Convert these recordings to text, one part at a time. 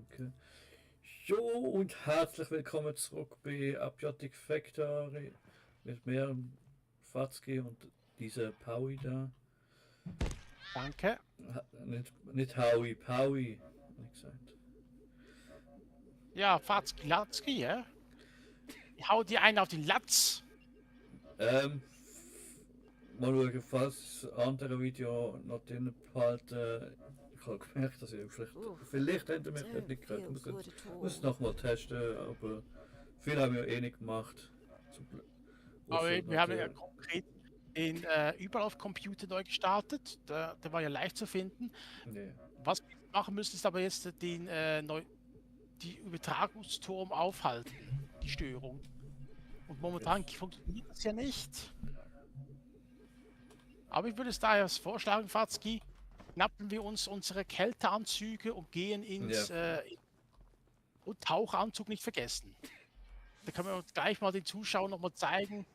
Danke. Jo, und herzlich willkommen zurück bei Abiotic Factory mit mir, Fatzki und dieser Paui da. Danke. Nicht Howie, Paui, hab ich gesagt. Ja, Fatzki, Latzki, ja? Ich hau dir einen auf den Latz. Mal schauen, falls das andere Video noch drin behalten. Ich habe gemerkt, dass ich vielleicht hätte mich nicht gehört. Muss noch mal testen, aber viel haben wir eh nicht gemacht. Aber wir haben ja konkret den Überlaufcomputer neu gestartet. Der war ja leicht zu finden. Nee. Was wir machen müssen, ist aber jetzt die Übertragungsturm aufhalten, die Störung. Und momentan funktioniert das ja nicht. Aber ich würde es daher vorschlagen, Fatzki, schnappen wir uns unsere Kälteanzüge und gehen ins und Tauchanzug nicht vergessen. Da können wir uns gleich mal den Zuschauern noch mal zeigen,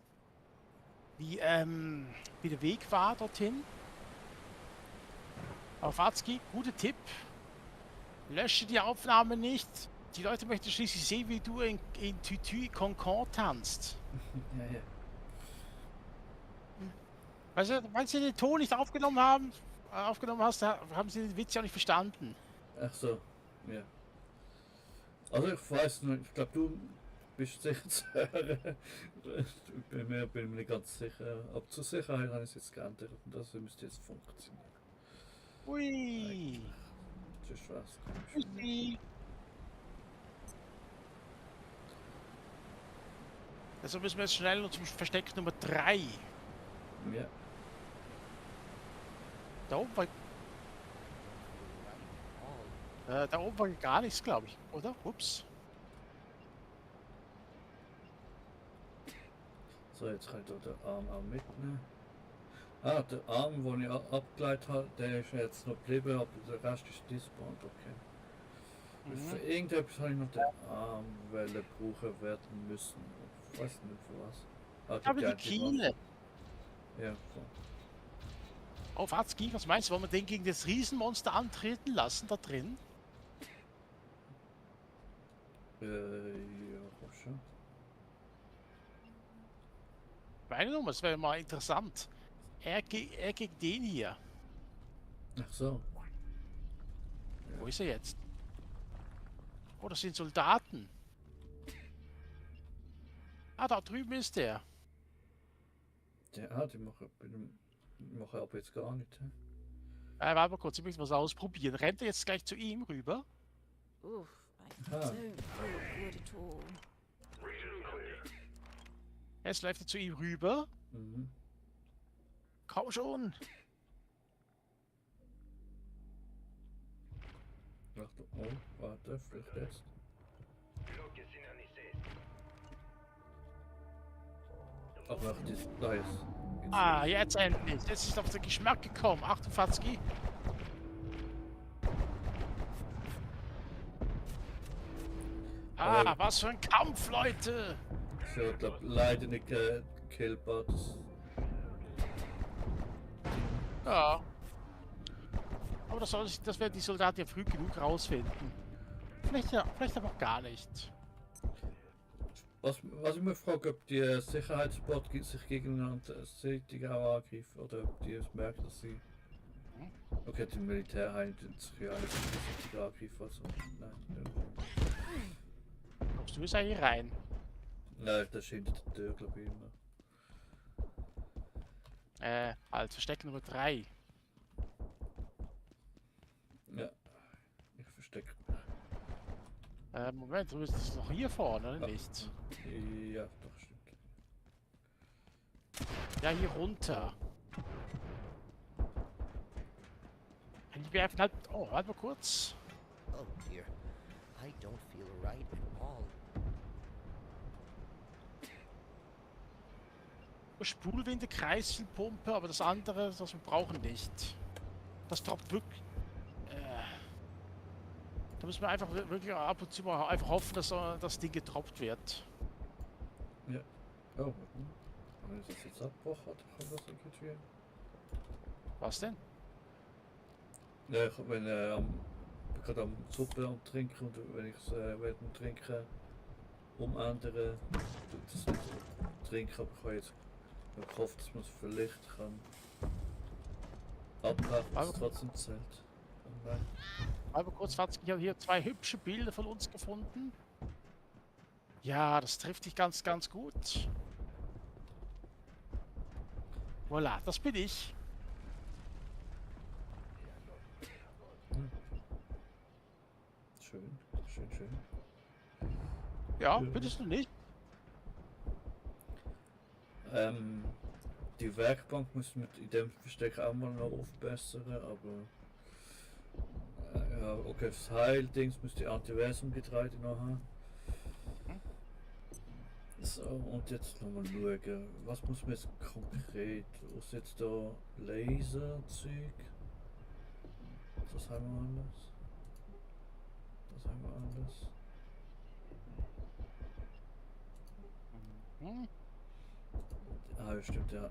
wie der Weg war dorthin. Aber Fatzki, guter Tipp. Lösche die Aufnahme nicht. Die Leute möchten schließlich sehen, wie du in Tütü Concorde tanzt. Ja, ja. Also, weil sie den Ton nicht aufgenommen hast, haben sie den Witz ja nicht verstanden. Ach so, ja. Also ich weiß nicht, ich glaube du bist sicher zu hören. Ich bin mir nicht ganz sicher. Aber zur Sicherheit habe ich es jetzt geändert und das müsste jetzt funktionieren. Ui. Das ist was komisch. Ui. Also müssen wir jetzt schnell zum Versteck Nummer 3. Ja. Da oben war gar nichts, glaube ich, oder? Ups. So, jetzt kann ich da den Arm auch mitnehmen. Ah, der Arm, den ich abgeleitet habe, der ist jetzt noch geblieben, aber der Rest ist despawned, okay. Für irgendetwas habe ich noch den Arm brauchen werden müssen. Ich weiß nicht für was. Aber die Kiele. Ja, so. Oh, Fatzki, was meinst du, wollen wir den gegen das Riesenmonster antreten lassen, da drin? Ja, schon. Meine Nummer, das wäre mal interessant. Er gegen den hier. Ach so. Wo ist er jetzt? Oh, das sind Soldaten. Ah, da drüben ist der. Die machen aber jetzt gar nicht. He? Warte mal kurz, ich möchte was ausprobieren. Rennt er jetzt gleich zu ihm rüber? Oof, I don't feel good at all. Jetzt läuft er zu ihm rüber. Mhm. Komm schon. Warte, vielleicht jetzt. Ach, da ist. Ah, jetzt endlich. Jetzt ist auf den Geschmack gekommen. Achtung, Fatzki. Ah, was für ein Kampf, Leute. So, ich glaube, leider nicht killbar. Ja. Aber das werden die Soldaten ja früh genug rausfinden. Vielleicht aber auch gar nicht. Was ich mich frage, ob die Sicherheitsbot sich gegeneinander seitig auch angreifen oder ob die es merken, dass sie. Okay, die Militäreinheit sich ja nicht seitig angreifen. Also, nein. Kommst du jetzt eigentlich rein? Nein, das ist hinter der Tür, glaube ich immer. Halt, Versteck Nummer 3. Ja, ich verstecke mich. Moment, du bist noch hier vorne, oder nicht? Ja, doch, stimmt. Ja, hier runter. Die werfen halt. Oh, warte mal kurz. Oh dear, I don't feel right at all. Spulwinde, Kreisselpumpe, aber das andere, das wir brauchen nicht. Das droppt wirklich. Da müssen wir einfach wirklich ab und zu mal einfach hoffen, dass das Ding getroppt wird. Ja. Oh, wenn ich das jetzt abbrochen hat, kann das irgendwie. Was denn? Ja, wenn bin gerade am Suppe am Trinken und wenn ich es trinken umändern, tut es nicht so trinken, aber ich habe jetzt gehofft, dass man es vielleicht kann abbrechen, dass es trotzdem zählt. Nein. Aber kurz, Fatzki, ich habe hier 2 hübsche Bilder von uns gefunden. Ja, das trifft dich ganz, ganz gut. Voilà, das bin ich. Schön, schön, schön. Ja, findest du nicht? Die Werkbank muss mit in dem Versteck auch mal noch aufbessern, aber ja, okay, das Heildings muss die Antiversum-Getreide noch haben. So, und jetzt nochmal schauen, was muss man jetzt konkret, was jetzt da Laserzeug? Das haben wir alles. Das haben wir alles. Hm? Ah, ja, stimmt, ja.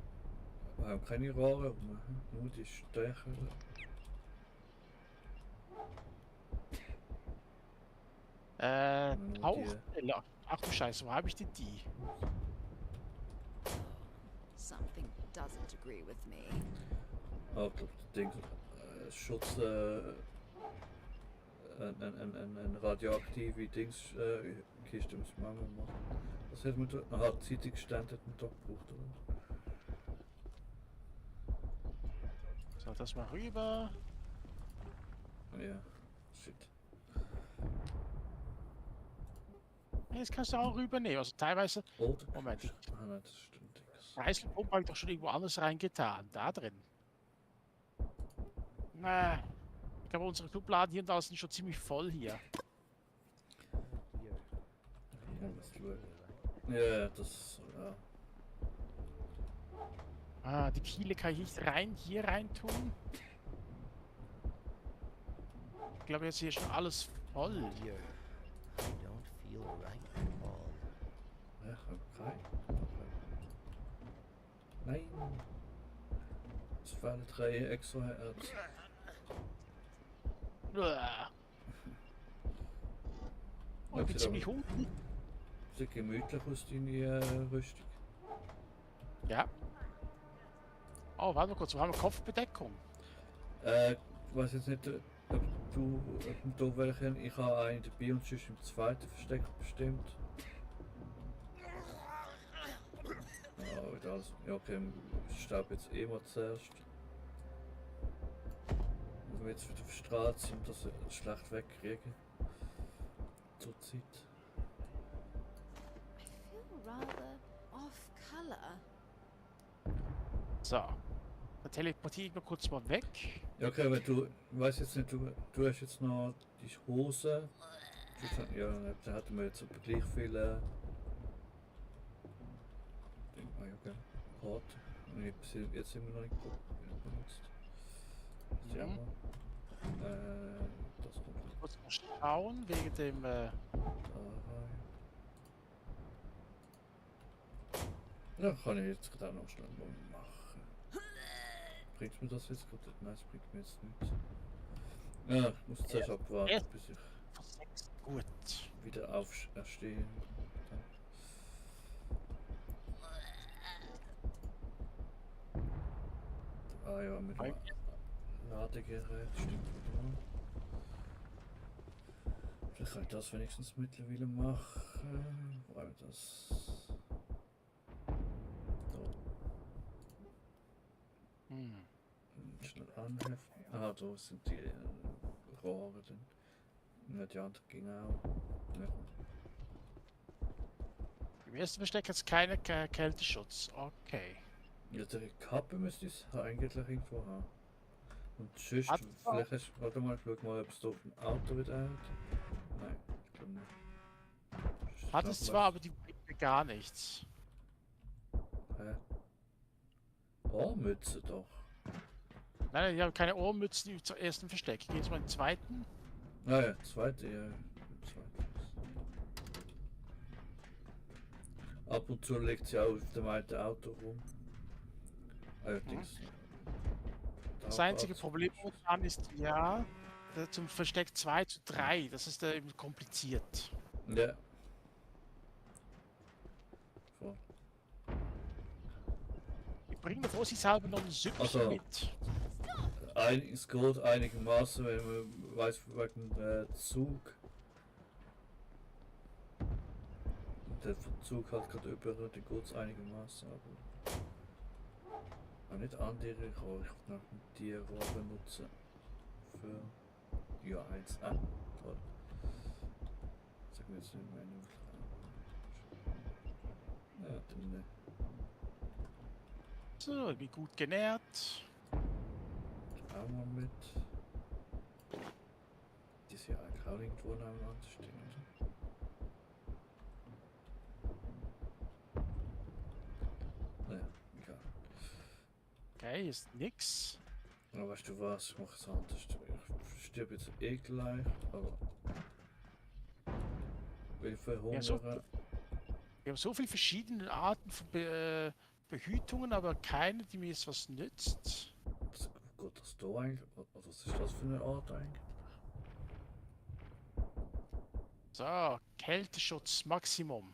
Wir haben keine Rohre rum, nur die Stecher. Nur Tauchstelle. Ach du Scheiße, wo habe ich denn die? Something doesn't agree with me. Ah, ich glaube, das Ding, Schutz, ein radioaktive Kiste muss man auch machen. Das hätte man da, aha, Zeitungsstände hätte man da gebraucht, oder? So, das mal rüber. Ja, shit. Jetzt kannst du auch rübernehmen. Also teilweise. Oder? Moment. Ah nein, das stimmt nichts. Heißluftpumpe habe ich doch schon irgendwo anders reingetan. Da drin. Na, ich glaube, unsere Schubladen hier und da sind schon ziemlich voll hier. Ja, was schauen. Ja, das, ja. Ah, die Kiele kann ich nicht hier rein tun. Ich glaube, jetzt hier schon alles voll. Dear, I don't feel right at all. Ja, okay. Nein. Es fehlen 3 Exohertz. Uah. Oh, ich bin ziemlich hungrig. Sieht gemütlich aus, deine Rüstung. Ja. Oh, warte mal kurz, wir haben eine Kopfbedeckung. Ich weiß jetzt nicht, ob du welchen. Ich habe einen dabei und sonst im zweiten Versteck bestimmt. Ja, wieder alles. Ja, okay, ich sterbe jetzt eh mal zuerst. Wenn wir jetzt wieder verstrahlt sind, das schlecht wegkriegen. Zurzeit. I feel rather off color. So. Dann teleportiere ich noch kurz mal weg. Ja, okay, wenn du, ich weiß jetzt nicht, du hast jetzt noch die Hose. Ja, da hatten wir jetzt aber gleich viele. Ah, ja, okay. Hart. Und ich habe sie jetzt immer noch nicht benutzt. Das ist ja mal. Das kommt Ich muss mal schauen, wegen dem. da rein. Ja, kann ich jetzt gerade auch noch schnell mal machen. Bringt mir das jetzt gerade? Nein, es bringt mir jetzt nichts. Ja, ich muss zuerst abwarten, bis ich Gut. wieder auferstehe. Ah ja, mit dem Ladegerät stimmt wieder. Vielleicht kann ich das wenigstens mittlerweile machen. Wo haben wir das? Da. Schnell anheften. Ah, da sind die Rohre dann. Ja, die andere ging auch. Ja. Im ersten Versteck jetzt keine Kälteschutz. Okay. Ja, die Kappe müsste ich eigentlich irgendwo haben. Und sonst, Hat- vielleicht hast du, warte mal, ich schau mal, ob es da auf dem Auto wieder hat. Nein, ich glaube nicht. Ich Hat glaub, es zwar, aber die bringt mir gar nichts. Hä? Ohrmütze doch. Nein, ich habe keine Ohrmützen im ersten Versteck. Ich gehe jetzt mal in den zweiten. Ah ja, zweite, ja. Zweite. Ab und zu liegt sie auch auf dem alten Auto rum. Allerdings. Das einzige Problem momentan ist, ja, zum Versteck 2:3. Das ist eben kompliziert. Ja. So. Wir bringen vorsichtshalber noch ein Süppchen Also. mit. Es geht einigermaßen, wenn man weiß, wegen Zug. Der Verzug hat gerade über, dann geht es einigermaßen, aber nicht andere Rohre. Ich will noch die Rohre benutzen für ja 1 an. Toll. Sagen wir jetzt nicht mehr. Ja, dann So, ich bin gut genährt. auch mal mit. Die ist ja eigentlich auch irgendwo nebeneinander stehen, oder? Naja, egal. Okay, hier ist nix. Aber weißt du was, ich mache es anders. Ich stirb jetzt eh gleich, aber... Will verhungern. Ja, so, wir haben so viele verschiedene Arten von Behütungen, aber keine, die mir jetzt was nützt. Was geht das da eigentlich? Was ist das für eine Art eigentlich? So, Kälteschutz Maximum.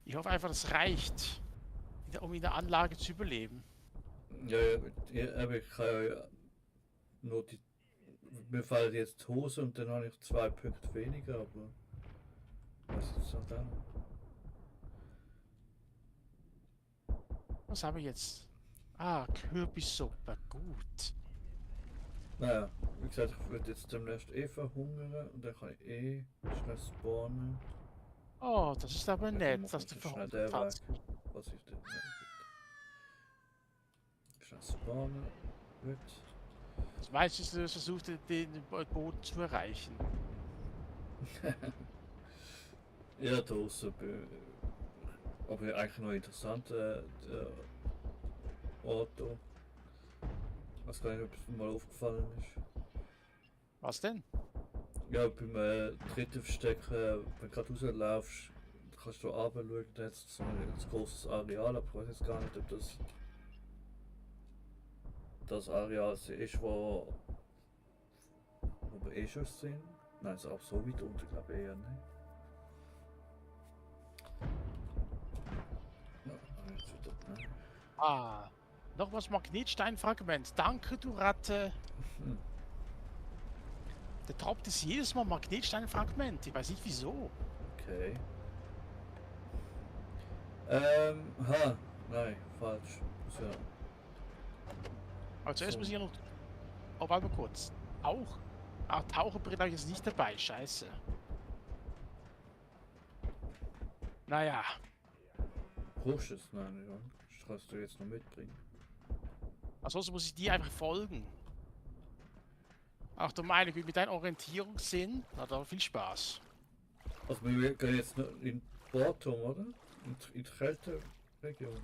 Ich hoffe einfach, das reicht, um in der Anlage zu überleben. Ja, aber ich kann ja nur die... Mir fallen jetzt die Hose und dann habe ich 2 Punkte weniger, aber... Was ist das dann? Was haben wir jetzt? Ah, Kürbissuppe, gut. Naja, wie gesagt, ich würde jetzt demnächst eh verhungern und dann kann ich eh schnell spawnen. Oh, das ist aber Dann nett, machen dass wir du schnell verhungert den hast. Weg. Was ist denn? Schnell spawnen. Gut. Das meiste ist, du versuchst, den Boden zu erreichen. Ja, da außen. Aber eigentlich noch interessant, der Ort hier. Ich weiß gar nicht, ob es mir mal aufgefallen ist. Was denn? Ja, beim dritten Versteck, wenn du gerade rauslaufst, kannst du runter schauen, da hat es so ein großes Areal, aber ich weiß jetzt gar nicht, ob das Areal ist, wo wir eh schon sind. Nein, ist auch so weit unten, glaube ich eher nicht. Ja, jetzt wieder, nein. Ah, noch was Magnetsteinfragment. Danke, du Ratte. Hm. Der droppt ist jedes Mal Magnetsteinfragment. Ich weiß nicht wieso. Okay. Nein, falsch. Muss ja. Aber zuerst So. muss ich noch... Oh, warte mal kurz. Taucherbrille habe ich jetzt nicht dabei. Scheiße. Naja. Brauchst du es? Nein, ja. Das kannst du jetzt noch mitbringen. Ansonsten muss ich dir einfach folgen. Ach du meine Güte, mit deinem Orientierungssinn. Na dann viel Spaß. Also wir gehen jetzt noch in Portum, oder? In die Kälteregion.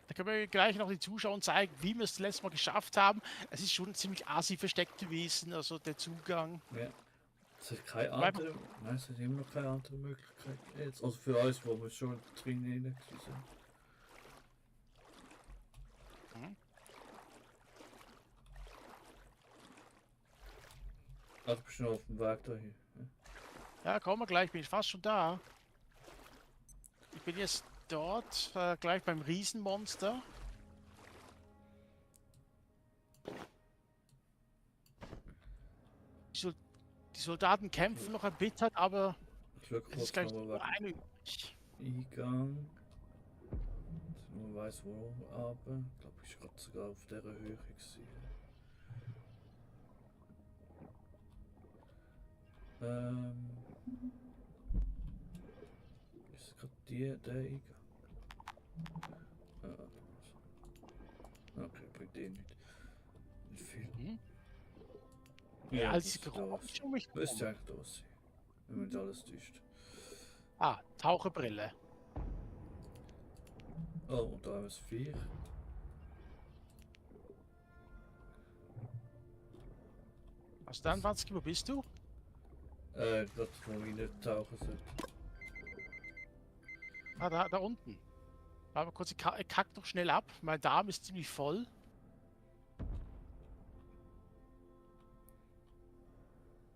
Da können wir gleich noch den Zuschauern zeigen, wie wir es letztes Mal geschafft haben. Es ist schon ziemlich assi versteckt gewesen, also der Zugang. Ja. Es hat keine andere. Nein, es hat immer noch keine andere Möglichkeit. Jetzt. Also für uns, wo wir schon drin sind. Mhm. Also bist du noch auf dem Weg dahin. Ja, kommen wir gleich, bin ich fast schon da. Ich bin jetzt dort, gleich beim Riesenmonster. Die Soldaten kämpfen noch erbittert, aber Ich schaue es kurz ist gleich nochmal nur wegen eine übrig. Eingang. Dass man weiss wo, aber ich glaube, ich war gerade sogar auf dieser Höhe gewesen. Ist gerade der Eingang? Okay, bringt eh nicht. Nicht viel. Mhm. Ja, als das ich Geräusch um mich müsste herum. eigentlich da sein. Wenn man nicht alles täuscht. Ah, Taucherbrille. Oh, und da haben wir das Viech. Also dann, Watzki, wo bist du? Das wo ich nicht tauchen sollte. Ah, da unten. Warte mal kurz, ich kack noch schnell ab. Mein Darm ist ziemlich voll.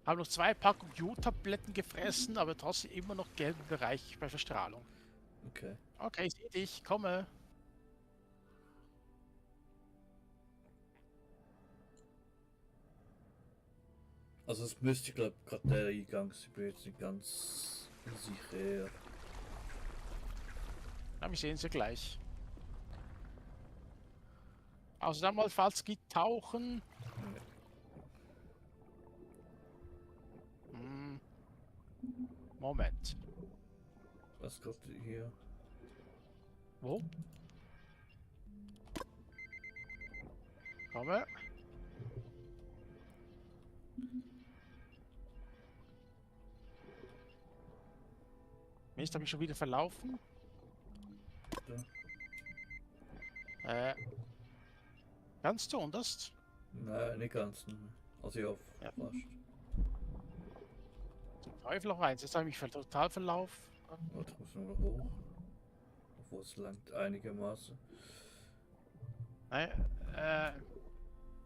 Habe noch 2 Packungen Jodtabletten gefressen, aber trotzdem immer noch gelben Bereich bei Verstrahlung. Okay. Okay, ich sehe dich, komme. Also es müsste, glaube ich, gerade der Eingang sein. Ich bin jetzt nicht ganz sicher. Ja, wir sehen sie gleich. Also dann mal, falls geht tauchen. Hm. Moment. Was gerade hier? Wo? Komme. Mist, habe ich schon wieder verlaufen? Ganz zu unterst? Nein, nicht ganz. Nein. Also ja, Ja. fast. Teufel noch eins, jetzt habe ich mich total verlaufen. Warte, ich muss noch hoch. Obwohl es langt einigermaßen. Nein,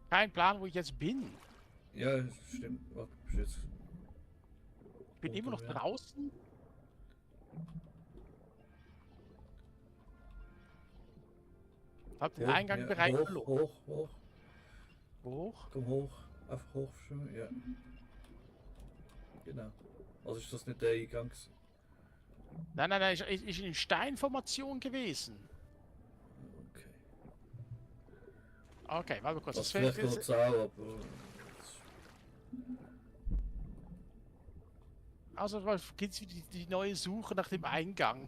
kein Plan, wo ich jetzt bin. Ja, stimmt. Warte, bist du jetzt. Ich bin immer noch Unter mir? draußen. Hab den Eingangsbereich hoch, verloren. hoch, hoch. Hoch. Komm hoch. Einfach hoch schwimmen, ja. Genau. Also ist das nicht der Eingang? Nein, nein, nein, ist in Steinformation gewesen. Okay. Okay, warte mal kurz. Das Das vielleicht fällt kurz auch, aber. also geht's wieder die neue Suche nach dem Eingang.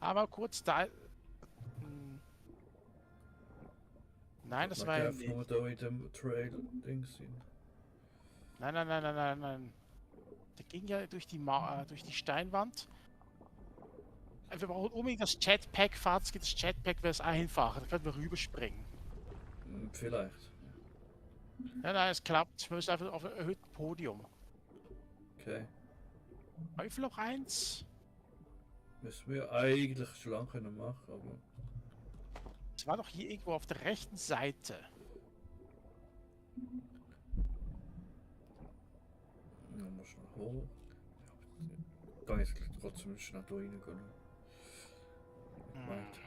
Aber kurz da. Nein, das war ja einfach nur nicht. da in dem Trail-Ding sind. Nein, nein, nein, nein, nein, nein. Der ging ja durch die durch die Steinwand. Wir brauchen unbedingt das Jetpack, Fazit, das Jetpack wäre es einfacher. Da können wir rüberspringen. Vielleicht. Nein, nein, es klappt. Wir müssen einfach auf ein erhöhten Podium. Okay. Teufel 1. Müssen wir eigentlich schon lange können machen, aber. Es war doch hier irgendwo auf der rechten Seite. Dann muss noch hoch. Ja, kann jetzt trotzdem schnell da reingehen. Gemeint.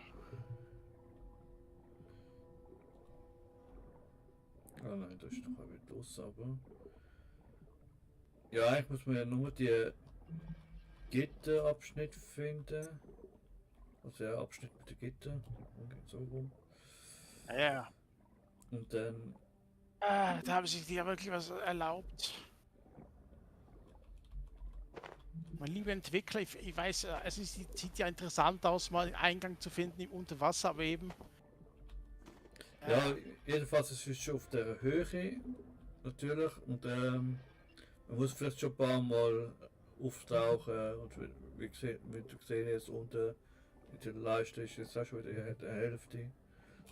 Ah nein, das ist doch auch wieder los, aber. Ja, eigentlich muss man ja nur die Gitterabschnitt finden. Also der Abschnitt mit den Gitter. Und geht so rum. Ja. Und dann. Da haben sich die ja wirklich was erlaubt. Mein lieber Entwickler, ich weiß, sieht ja interessant aus, mal einen Eingang zu finden im Unterwasser, aber eben. Ja, jedenfalls ist es schon auf der Höhe. Natürlich. Und man muss vielleicht schon ein paar Mal auftauchen. Und wie du gesehen hast, unten in der Leiste ist jetzt auch schon wieder die Hälfte.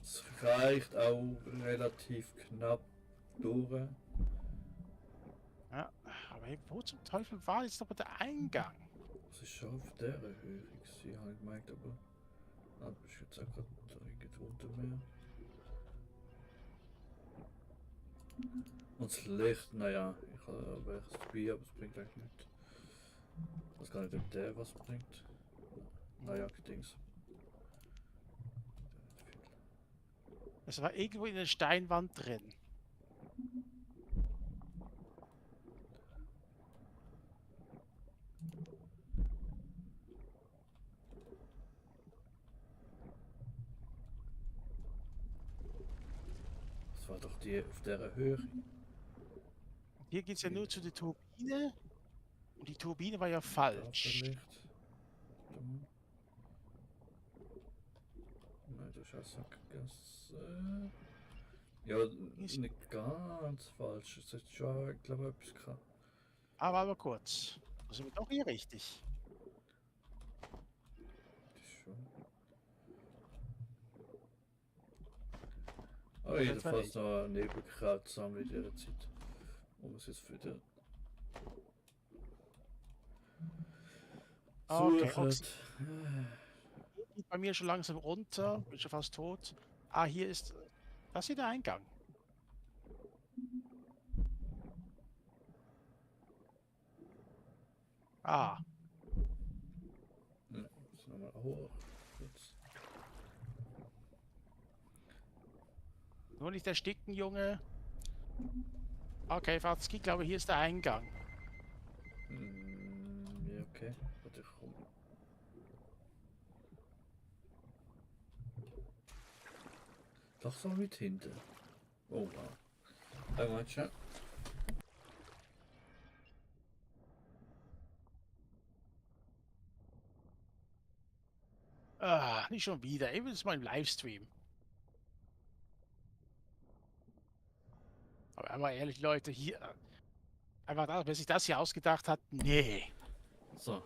Es reicht auch relativ knapp durch. Ja, aber eben, wo zum Teufel war jetzt aber der Eingang? Das ist schon auf der Höhe gewesen, habe ich gemerkt, aber dann bist du jetzt auch gerade irgendwo unter mir. Und das Licht, naja, ich habe welches dabei, aber es bringt eigentlich nichts. Ich weiß gar nicht, ob der was bringt. Naja, Dings. Es war irgendwo in der Steinwand drin. Das war doch die auf der Höhe. Hier geht es ja nur zu der Turbine. Und die Turbine war ja falsch. Licht. Nein, das ist auch Sackgasse. Ja, nicht ganz falsch. Es hat schon, ich glaube, etwas gehabt. Aber kurz. Da sind wir doch hier richtig. Das ist schon. Aber jedenfalls noch Nebelkraut sammeln in dieser Zeit. Wo man es jetzt wieder Okay, sucht. geht bei mir schon langsam runter. Bin schon fast tot. Ah, hier ist. Das ist hier der Eingang. Ah, Ja, jetzt nochmal hoch. Kurz. nur nicht ersticken, Junge. Okay, Fatzki, ich glaube, hier ist der Eingang. Ja, okay. Warte, ich komm. Doch so mit hinten. Oh wow. Einmal schon. Ah, nicht schon wieder. Eben ist mein Livestream. Aber einmal ehrlich, Leute, hier. Einfach das, wer sich das hier ausgedacht hat, nee. So.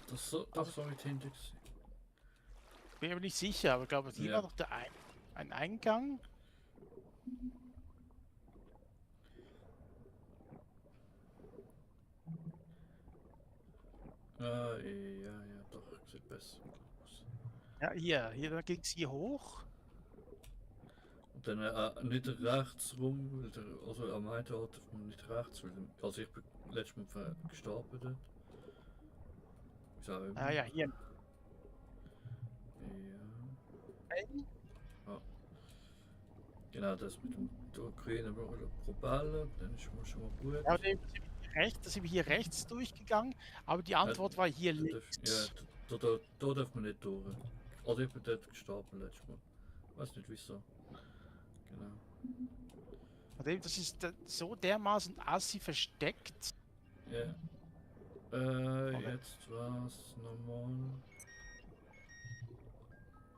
Das so, doch so mit hinten gewesen. Bin mir nicht sicher, aber ich glaube, hier Ja. war doch ein Eingang. Ja, ja, doch, sieht besser aus. Ja, hier, da ging es hier hoch. Und dann nicht rechts rum, weil also am einen Ort darf man nicht rechts, weil also ich bin letztes Mal gestorben dort. Ist auch immer Ah ja, noch. hier. Ja. Genau, das mit dem grünen Propeller, dann ist schon mal gut. Ja, da sind wir hier rechts durchgegangen, aber die Antwort war hier Da links. da darf man nicht durch. Also ich bin dort gestorben letztes Mal. Weiß nicht wieso. Genau. Das ist so dermaßen assi versteckt. Ja. Moment. Jetzt war's nochmal.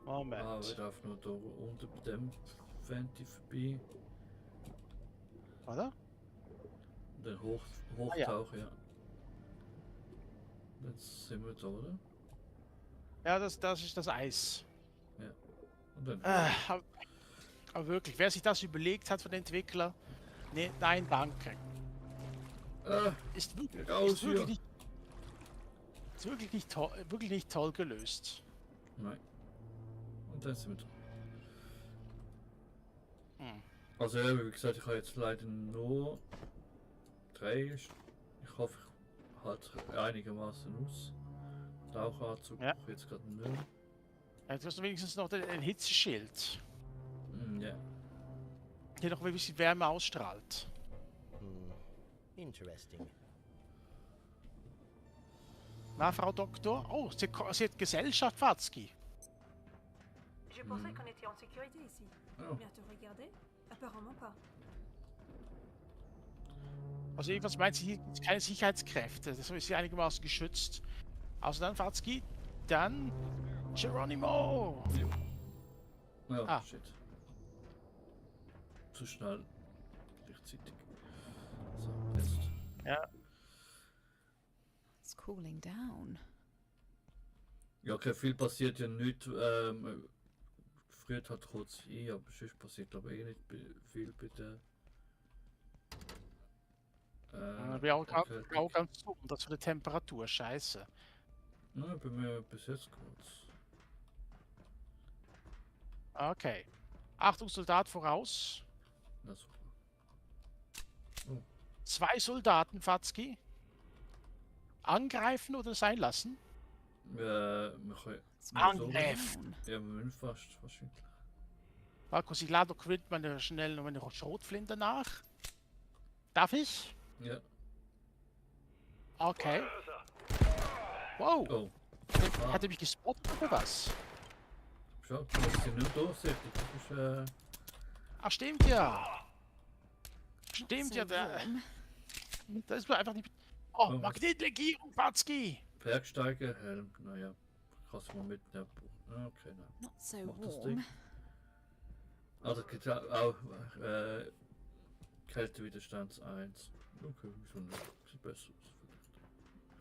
Moment. Ah, wir darf nur da unter dem Fenty vorbei. Oder? Und dann Ah, ja. hochtauchen, ja. Jetzt sind wir da, oder? Ja, das ist das Eis. Und dann. Aber wirklich, wer sich das überlegt hat von den Entwicklern, nee, nein, danke. Ist wirklich, raus ist wirklich, hier. nicht, ist wirklich nicht toll gelöst. Nein. Und dann sind wir dran. Hm. Also ja, wie gesagt, ich habe jetzt leider nur 3. Ich hoffe, ich halte einigermaßen aus. Tauchanzug Ja. jetzt gerade nicht. Ja, du hast wenigstens noch ein Hitzeschild, Ja. der noch ein bisschen Wärme ausstrahlt. Interesting. Na, Frau Doktor? Oh, sie hat Gesellschaft, Watzki. Je pensais qu'on était en sécurité ici. Oh. Bien te regarder? Apparemment pas. Also jedenfalls meint sie, hier gibt es keine Sicherheitskräfte. Deshalb ist sie einigermaßen geschützt. Also dann, Watzki, dann Geronimo! Oh, Ah. shit. Zu schnell. Gleichzeitig. So, jetzt. Ja, It's cooling down. Ja, okay, viel passiert ja nicht. Früher hat kurz ein, aber sonst passiert glaube ich eh nicht viel bei der. wäre auch, okay. auch ganz dumm, das für die Temperatur, scheiße. Nein, bei mir bis jetzt kurz. Okay. Achtung, Soldat voraus. Na super. 2 Soldaten, Fatzki. Angreifen oder sein lassen? Wir können. Angriff! Ja, wir müssen fast wahrscheinlich. Markus, ich lade doch meine schnell meine Schrotflinte nach. Darf ich? Ja. Okay. Wow. Oh. Hat er mich gespottet oder was? Schau, das sind nicht durchsichtig. Das ist Ach, stimmt ja. Not Stimmt so ja. warm. Da ist mir einfach nicht. Oh, Oh. Magnetlegierung, Fatzki! Bergsteiger, Helm, naja. Kannst du mal mitnehmen. Okay, nein. Not so Mach das warm. Ding. Also es gibt auch Kältewiderstands 1. Okay, wieso nicht? Sieht besser aus.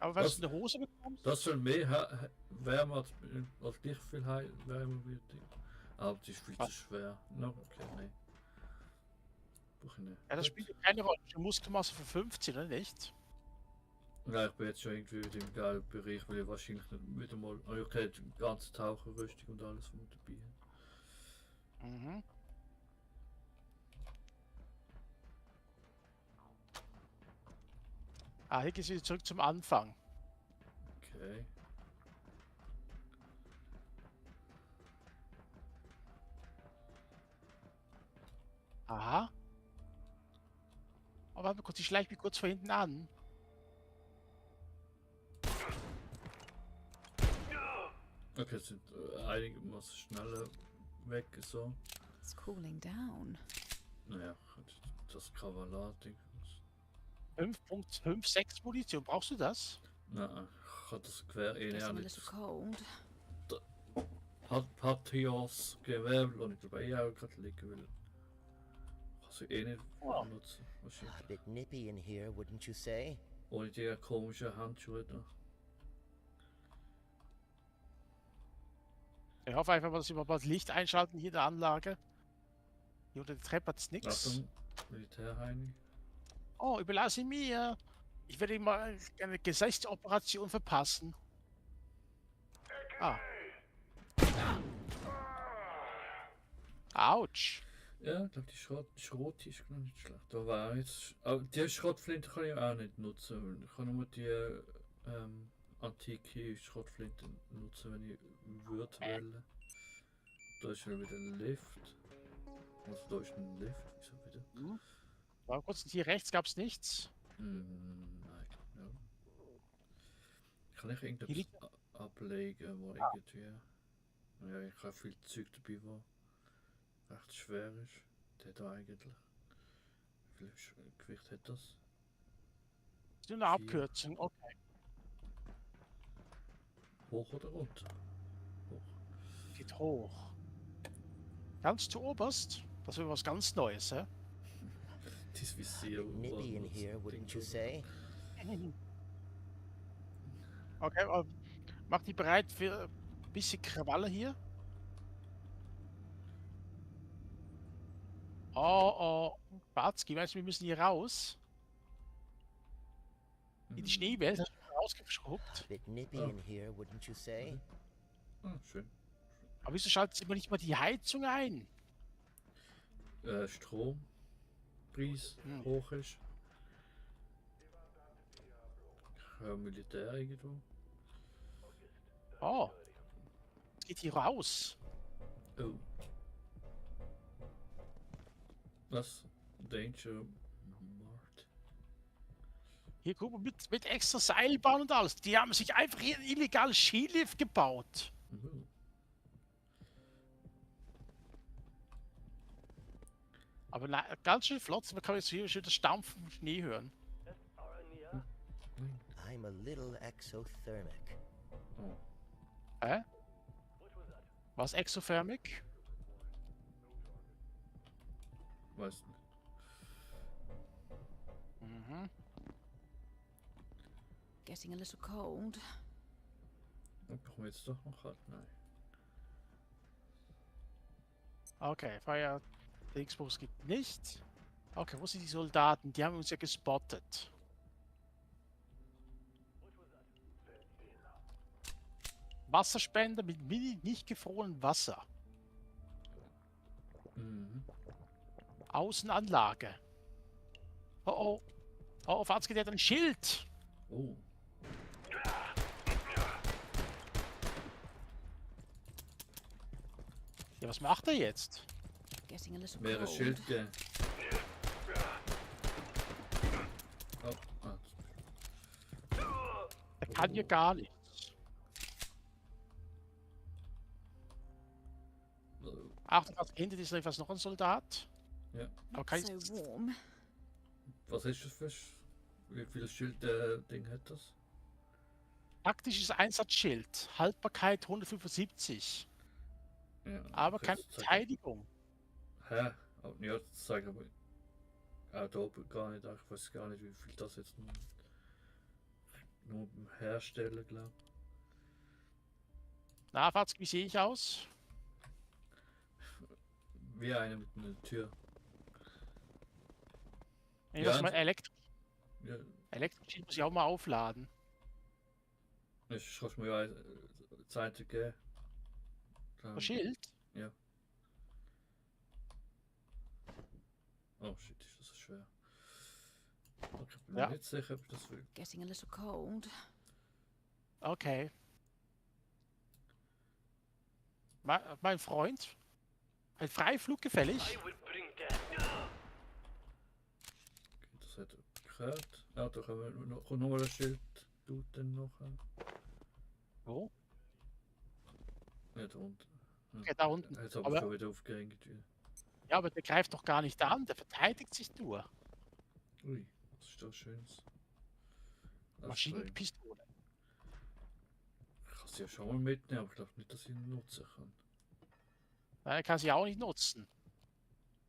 Aber was Was? du in der Hose bekommst? Das soll mehr wärmer als dich viel wärmer wird. Aber das ist viel zu schwer. No, okay, nein. Brauch ich nicht. Ja, das spielt ja keine Rolle. Die Muskelmasse von 15, oder nicht? Ja, ich bin jetzt schon irgendwie wieder im geilen Bereich, weil ich wahrscheinlich nicht wieder mal. Oh, okay, die ganze Taucherrüstung und alles von dabei. Mhm. Ah, hier geht's wieder zurück zum Anfang. Okay. Aha. Aber warte mal kurz, ich schleiche mich kurz von hinten an. Okay, es sind einige muss schneller weg, so. It's cooling down. Naja, das Kavallar-Ding. 5.56 Munition, brauchst du das? Nein, ich habe das Gewehr eh Getting a nicht. little cold. Patios Gewehr und ich glaube eh auch gerade liegen will. Kann sie eh nicht Oh. nutzen, A wahrscheinlich. bit nippy in here, wouldn't you say? Ohne die komischen Handschuhe da. Ich hoffe einfach mal, dass wir mal das Licht einschalten hier in der Anlage. Hier unter der Treppe hat's nichts. Achtung, Militärheini. Oh, überlasse mir. Ich werde ihm mal eine Gesichtsoperation verpassen. Ah. Autsch. Ja, ich glaube die Schrot ist noch nicht schlecht. Da war jetzt. Aber die Schrotflinte kann ich auch nicht nutzen. Ich kann nur die antike Schrotflinte nutzen, wenn ich würde wählen. Da ist ja wieder ein Lift. Also da ist ein Lift, wieso wieder? Mal kurz, hier rechts gab es nichts. Nein, ja. Kann ich Hier irgendetwas liegt- ablegen, wo irgendwie. Ja, ich habe viel Zeug dabei, wo recht schwer ist. Der da eigentlich. Wie viel Gewicht hat das? Das ist nur eine Abkürzung. Okay, Hoch oder runter? Hoch. geht hoch. Ganz zu oberst. Das wäre was ganz Neues, hä? Das Visier. Nippy in here, wouldn't you say? Okay, mach die bereit für ein bisschen Krawalle hier. Oh, Batzki, meinst du, wir müssen hier raus? In die Schneewelt? Hast du rausgeschrubbt? Bit nippy Oh. in here, wouldn't you say? Ah, schön. Aber wieso schaltet immer nicht mal die Heizung ein? Strom. Preis Hm. hoch ist. Militär irgendwo. Oh. Es geht hier raus. Oh. Was? Danger Mart. Hier, guck mal, mit extra Seilbahn und alles. Die haben sich einfach hier ein illegales Skilift gebaut. Mhm. Aber na, ganz schön flott. Man kann jetzt hier schon das Stampfen vom Schnee hören. I'm a little exothermic. Oh. Hä? Was exothermic? Weiß nicht. Mhm. Getting a little cold. Brauchen wir jetzt doch noch halt? Nein. Okay, Feuer. Xbox gibt nicht. Okay, wo sind die Soldaten? Die haben uns ja gespottet. Wasserspender mit mini nicht gefrorenem Wasser. Mhm. Außenanlage. Oh oh. Oh, Fatzke, der hat ein Schild. Oh. Ja, was macht er jetzt? Getting a little Mehrere cold. Schilde. Oh, Er kann hier gar nichts. Achtung, hinter dir ist etwas noch ein Soldat. Ja. Aber kann Not ich, so warm. Was ist das für wie viel Schild Ding hat das? taktisches Einsatzschild. Haltbarkeit 175. Ja, Aber okay, keine das zeigt- Verteidigung. Hä? Oh, ja, das zeigt aber auch da oben gar nicht. Ich weiß gar nicht, wie viel das jetzt nur beim Herstellen, glaube ich. Na, Fatzke, wie sehe ich aus? Wie eine mit einer Tür. Nee, Ja, das mein Ja, Elektroschild muss ich auch mal aufladen. ich kannst mir ja eine Zeit geben. Das Schild? Oh shit, ist das schwer. Okay, bin Ja. mir nicht sicher, ob ich das will. Getting a little cold. Okay. Mein Freund? Ein Freiflug gefällig? Okay, das hat er gehört. Ja, da kommt noch mal ein Schild. Tut dann noch. Wo? Ja, da unten. Ja. Okay, da unten. Jetzt habe ich Aber, schon wieder aufgehängt. ja, aber der greift doch gar nicht an, der verteidigt sich nur. Ui, was ist das Schönes? Das ist Maschinenpistole. Ich kann sie ja schon mal mitnehmen, aber ich glaube nicht, dass ich ihn nutzen kann. Nein, er kann sie auch nicht nutzen.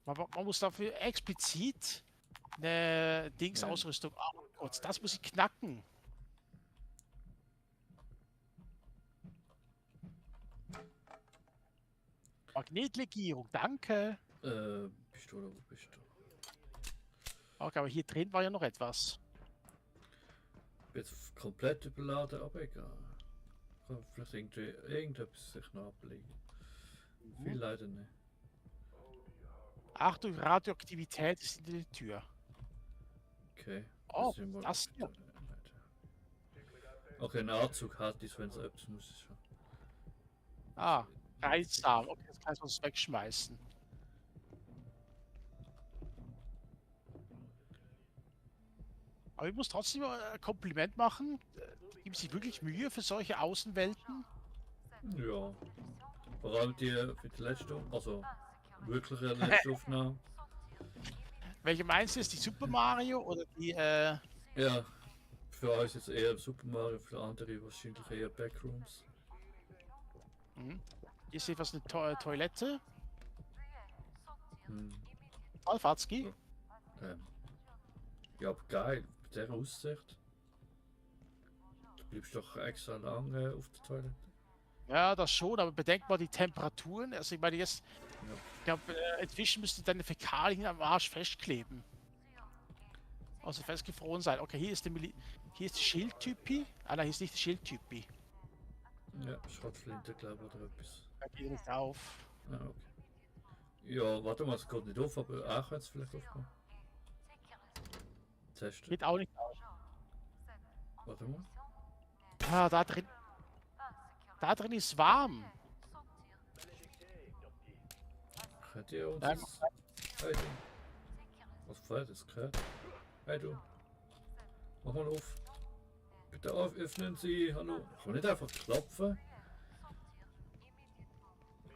Man muss dafür explizit eine Dingsausrüstung. Oh Gott, das muss ich knacken. Magnetlegierung, danke. Pistole, wo bist du? Okay, aber hier drin war ja noch etwas. Ich bin jetzt komplett überladen, aber egal. Kann vielleicht irgendetwas sich noch ablegen. Viel leider nicht. Achtung, Radioaktivität ist in der Tür. Okay. Oh, sind wir- das hier. Okay, ein Anzug hat es, wenn es etwas muss. Es schon. Ah, Reizsam. Okay, das kannst du uns wegschmeißen. Aber ich muss trotzdem ein Kompliment machen. Die geben sich wirklich Mühe für solche Außenwelten. Ja. Vor allem die für die letzte, also wirkliche letzte Aufnahme. Welche meinst du, ist die Super Mario oder die, Ja, für uns jetzt eher Super Mario, für andere wahrscheinlich eher Backrooms. hier ist etwas eine Toilette? Hm. Alfatski? Ja, aber geil, mit dieser Aussicht. Du bleibst doch extra lange auf der Toilette. Ja, das schon, aber bedenkt mal die Temperaturen. Also ich meine jetzt, Ja. ich glaube, inzwischen müsste deine Fäkalien am Arsch festkleben. Also festgefroren sein. Okay, hier ist hier ist die Schildtypi. Ah nein, hier ist nicht die Schildtypi. Ja, Schrotflinte, glaube ich, oder etwas. Da geht nicht auf. Ah, okay. Ja, warte mal, es geht nicht auf, aber auch wenn es vielleicht aufkommt. Testen. Geht auch nicht auf. Warte mal. Ah, da drin. Da drin ist warm. Könnt ihr uns Ja, das... Hey du. Was fährt das gehört? Hey du. Mach mal auf. Bitte öffnen Sie. Hallo. Ich kann nicht einfach klopfen.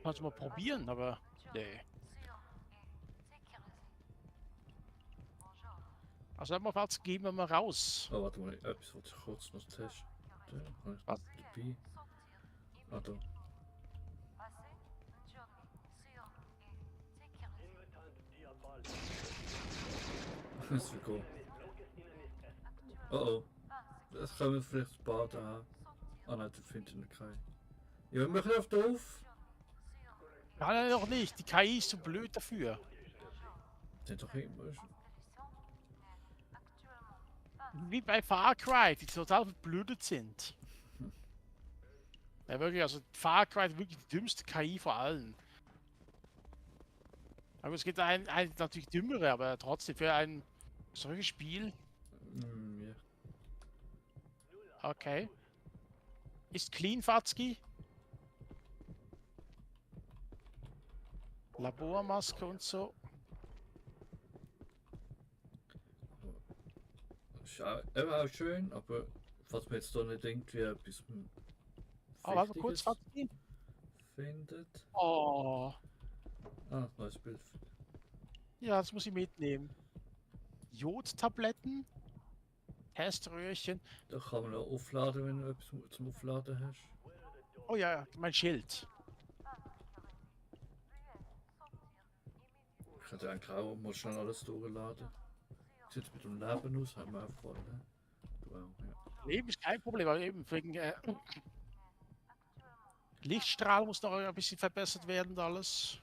Kannst du mal probieren, aber. Nee. Also dann mal gehen wir mal raus. Oh, warte mal, etwas wollte ich kurz noch testen. Was? Dabei. Ah, da. Das ist gut. Oh oh. Das können wir vielleicht ein paar da haben. Ah nein, du findest ihn keinen. Ja, wir machen auf auf. Kann er doch nicht. Die KI ist zu blöd dafür. Sind doch immer schon. Wie bei Far Cry, die total verblödet sind. Ja, wirklich, also Far Cry ist wirklich die dümmste KI vor allen. Aber es gibt ein natürlich dümmere, aber trotzdem für ein solches Spiel. Ja. Okay. Ist clean, Fatzki? Labormaske und so. Er war auch schön, aber falls man jetzt da nicht irgendwie etwas Oh, warte mal kurz, Wichtiges Fatzki. findet. Oh. Ah, neues Bild. Ja, das muss ich mitnehmen. Jodtabletten. Teströhrchen. Da kann man auch aufladen, wenn du etwas zum Aufladen hast. Oh ja, mein Schild. Ich könnte eigentlich auch mal schnell alles durchladen. Sieht mit dem Leben aus, haben wir auch voll, ne? Du auch, ja. Leben ist kein Problem, aber eben wegen Lichtstrahl muss noch ein bisschen verbessert werden und alles.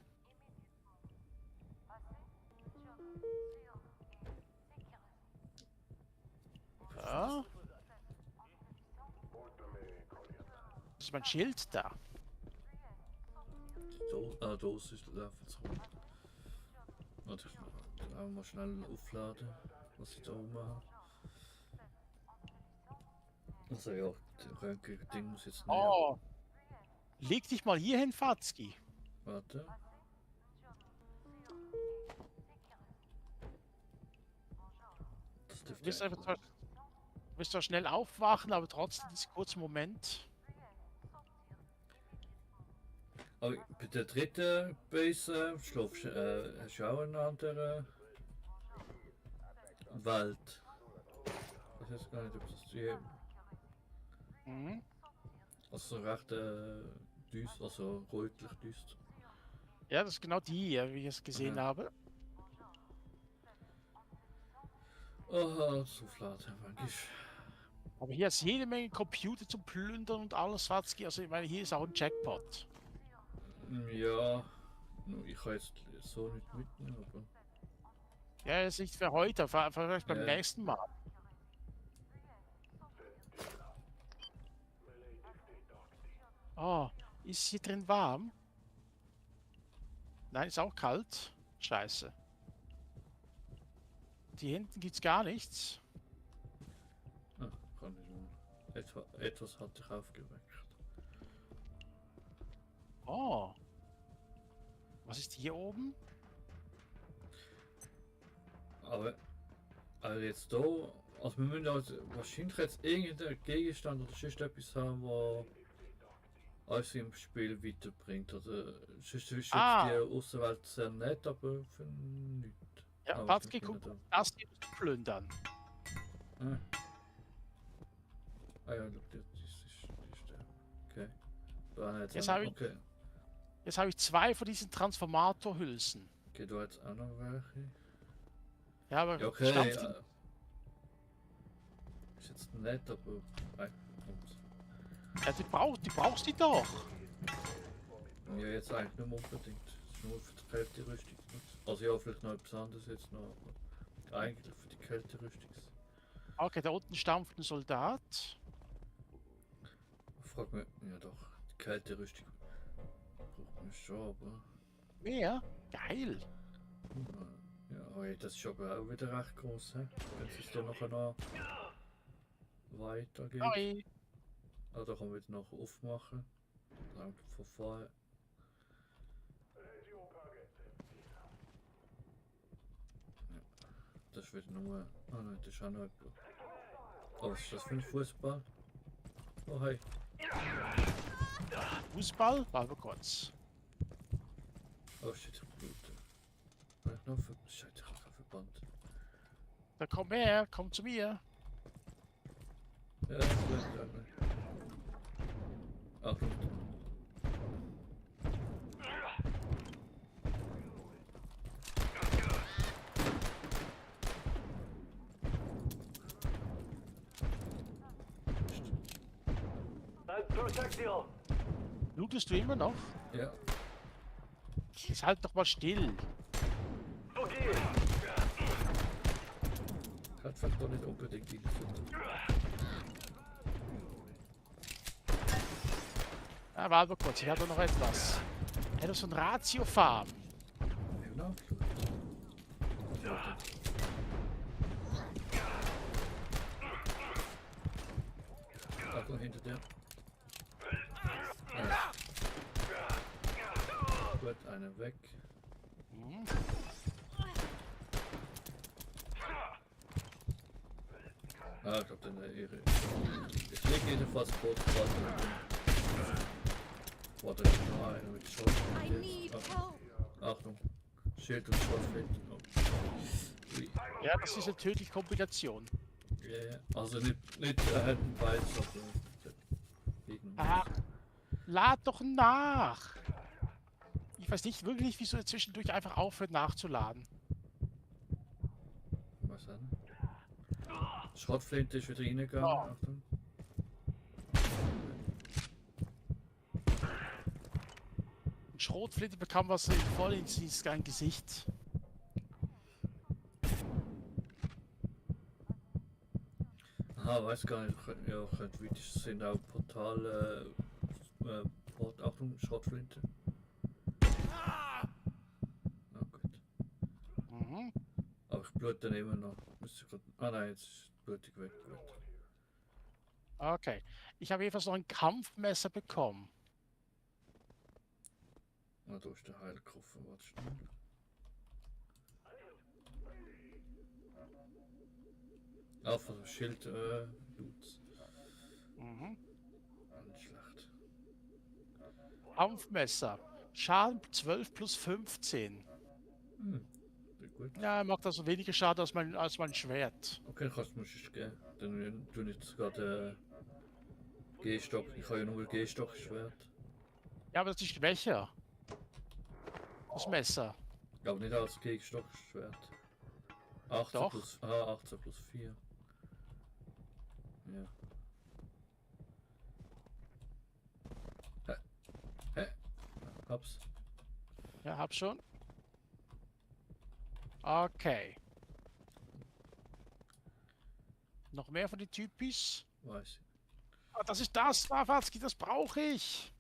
Ja. Das ist mein Schild da. Da ist es jetzt rum. Warte, dann auch mal schnell aufladen, was ich da oben habe. Also ja, der Röntgen-Ding muss jetzt nicht. Oh. Leg dich mal hier hin, Fatzki. Warte. Das Du dürfte wirst eigentlich einfach du wirst zwar schnell aufwachen, aber trotzdem diesen kurzen Moment. Aber bei der dritten Base schläfst hast du auch eine andere Welt. Ich weiß gar nicht, ob das die. Mhm. Also recht düster, also rötlich düster. Ja, das ist genau die hier, wie ich es gesehen Aha. habe. Aha, so flat, manchmal. Aber hier ist jede Menge Computer zum Plündern und alles, Fatzki. Also ich meine, hier ist auch ein Jackpot. Ja, ich kann jetzt so nicht mitnehmen, aber. Ja, ist nicht für heute, vielleicht beim Ja. nächsten Mal. Oh, ist hier drin warm? Nein, ist auch kalt. Scheiße. Hier hinten gibt's gar nichts. Ah, kann ich nur. Etwas hat dich aufgeweckt. Oh. Was ist hier oben? Aber jetzt da, also wir müssen also wahrscheinlich jetzt irgendeinen Gegenstand oder sonst etwas haben, wo uns im Spiel weiterbringt. Oder sonst ist Ah. die Außenwelt sehr nett, aber für nichts. Ja, Aber Fatzki, ich bin guck, nicht das hier ist zu plündern. da. Ah ja, look, das ist der. Okay. Da jetzt Jetzt auch habe noch, ich- okay. Jetzt habe ich 2 von diesen Transformatorhülsen. Okay, da jetzt auch noch welche. Ja, aber Ja, okay. stampft die- Ist jetzt nett, aber. Ja, die brauchst du doch. Ja, jetzt eigentlich nicht mehr unbedingt. Das ist nur für die Kälterüstung. Also ja, vielleicht noch etwas anderes jetzt noch, aber eigentlich für die Kälterüstung. Okay, da unten stampft ein Soldat. Frag mich, ja doch, die Kälterüstung braucht man schon, aber. Mehr? Geil. Ja, hey, das ist aber auch wieder recht groß, hä? Wenn es dann nachher noch weitergeht. Sorry. Ah, da kann man wieder noch aufmachen. Danke von vorher. Ja, das wird nur. Ah nein, das ist auch noch etwas. Oh, was ist das für ein Fußball? Oh hey. Fußball? Warte mal kurz. Oh shit, Blut. Vielleicht noch für. Scheiße, ich hab verbannt. Da komm her, komm zu mir. Ja, das wird ja. Achtung. Blutest du immer noch? Ja. Jetzt halt doch mal still. Hat vielleicht doch nicht unbedingt die Gefühle. Ja, warte mal kurz, ich habe noch etwas. Ja, das ist so ein Ratio-Farm. Genau. Achtung, hinter dir. Ja. Gut, einer weg. Mhm. Ah, ich glaube, dann ihre. Ich lege jedenfalls kurz warte, noch einer mit I Schrotflinte. need Achtung, help. Achtung. Schild und Schrotflinte. Oh. Ui. Ja, das ist eine tödliche Kombination. Ja, ja. Also nicht hätten beides, aber gegen. Ach, lad doch nach. Ich weiß nicht wirklich, wieso er zwischendurch einfach aufhört nachzuladen. Was an? Schrotflinte ist wieder reingegangen. Ja. Achtung. Und Schrotflinte bekam was voll ins Gesicht. Aha, weiß gar nicht. Ja, könnte wirklich sind auch Portale. Achtung, Schrotflinte. Ah, gut. Mhm. Aber ich blute dann immer noch. Ah nein, jetzt ist blutig weg. Gut. Okay. Ich habe jedenfalls noch ein Kampfmesser bekommen. Na, da ist der Heilkoffer, warte schnell. Ah, von dem Schild, Lutz. Mhm. Nicht schlecht. Kampfmesser. Schaden 12 plus 15. Sehr gut. Ja, macht also weniger Schaden als mein Schwert. Okay, kannst du mir sonst geben. Dann tue ich jetzt gerade Gehstock. Ich habe ja nur ein Gehstock-Schwert. Ja, aber das ist schwächer. Das Messer. Aber nicht als Gehstock-Schwert. 18 Doch. plus, 18 plus 4. Ja. Hä? Hab's. Ja, hab schon. Okay. Noch mehr von den Typis? Weiß ich. Ah, das ist das, Wawatzki, das brauche ich.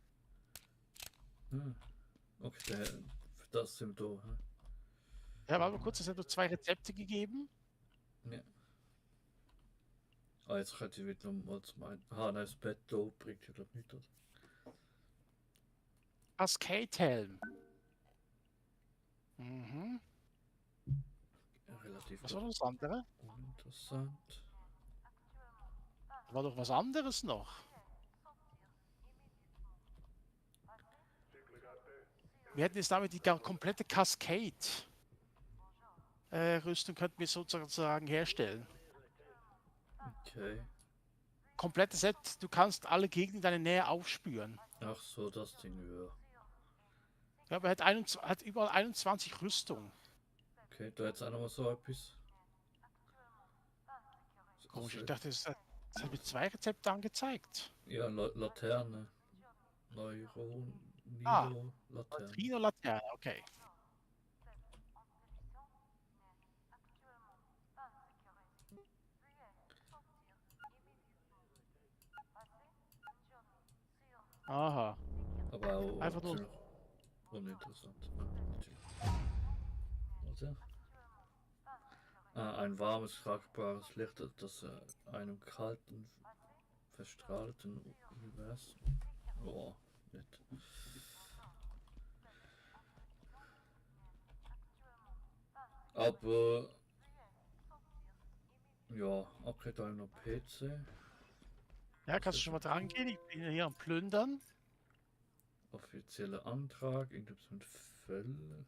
Okay, für das sind wir da. Hä? Ja, warte mal kurz, es hat nur 2 Rezepte gegeben. Ja. Ah, jetzt könnte ich wieder mal zum einen. Ah, nein, das Bett da bringt ja glaube ich nicht, oder? Cascade-Helm. Mhm. Ja, relativ Was war das andere? uninteressant. Da war doch was anderes noch. Wir hätten jetzt damit die komplette Cascade-Rüstung könnten wir sozusagen herstellen. Okay. Komplettes Set, du kannst alle Gegner in deiner Nähe aufspüren. Ach so, das Ding, ja. Ja, aber er hat überall 21 Rüstung. Okay, da jetzt auch noch mal so etwas. Komisch, ich Also, dachte, das hat mit 2 Rezepten angezeigt. ja, Laterne. Nilo, Ah. Laterne. Trino-Laterne, okay. Aha. Aber auch Einfach nur- ziemlich uninteressant. Ja, natürlich. Warte. Ein warmes, tragbares Licht, das einem kalten, verstrahlten Universum. Oh, nett. Aber ja, okay, da noch PC. Ja, kannst du schon mal dran gehen? Ich bin hier am Plündern. Offizieller Antrag, irgendwas Fälle.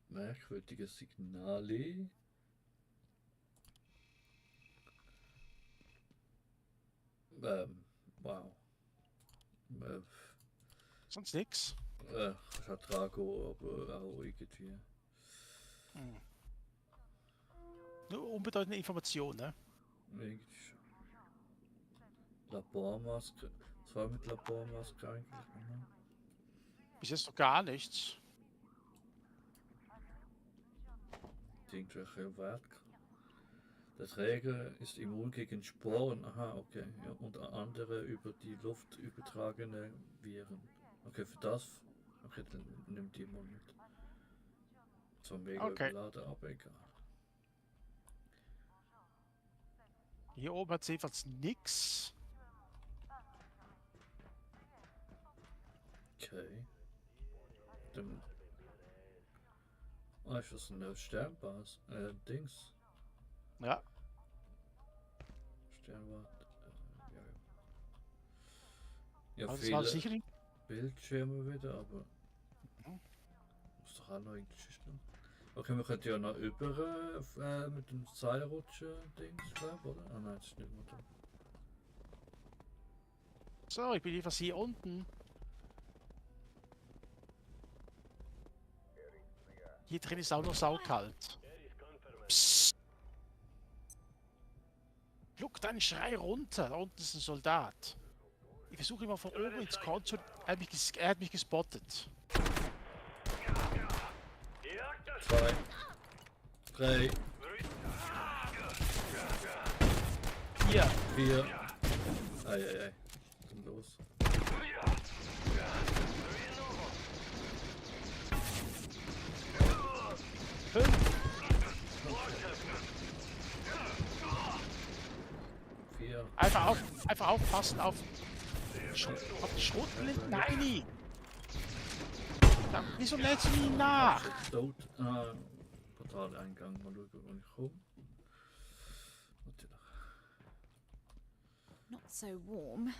Merkwürdige Signale. Wow. Sonst nix. Drago, aber auch irgendwie. Nur unbedeutende Informationen, ne? Irgendwie schon. Labormaske. Was war mit Labormaske eigentlich? Ne? Bis jetzt noch gar nichts. Irgendwelche Werk. Der Träger ist immun gegen Sporen. Aha, okay. Ja, und andere über die Luft übertragene Viren. Okay, für das. Okay, dann nimmt die mal mit. Zwar mega Okay. überladen, aber egal. Hier oben hat es jedenfalls nix. Okay. Dann. Ah, ist das eine Sternbasis? Dings. Ja. Sternwart. Ja, ja. Ja, Aber das war viele sicher nicht. Bildschirme wieder, aber. Muss doch auch noch irgendwie noch. Okay, wir könnten ja noch über mit dem Seilrutschen-Dings, glaube oder? Ah nein, das ist nicht mehr da. So, ich bin jedenfalls hier unten. Hier drin ist auch noch saukalt. Psst. Schluck deinen Schrei runter. Da unten ist ein Soldat. Ich versuche immer von oben ins Konto. Er hat mich gespottet. 2, 3, Hier. 4. Eieiei. Dann los. Einfach aufpassen auf die Schrotflinten, Heini! Wieso lädst du ihn nach? Jetzt tot. Portaleingang. Mal schauen, wo ich komme. Natürlich. Not so warm.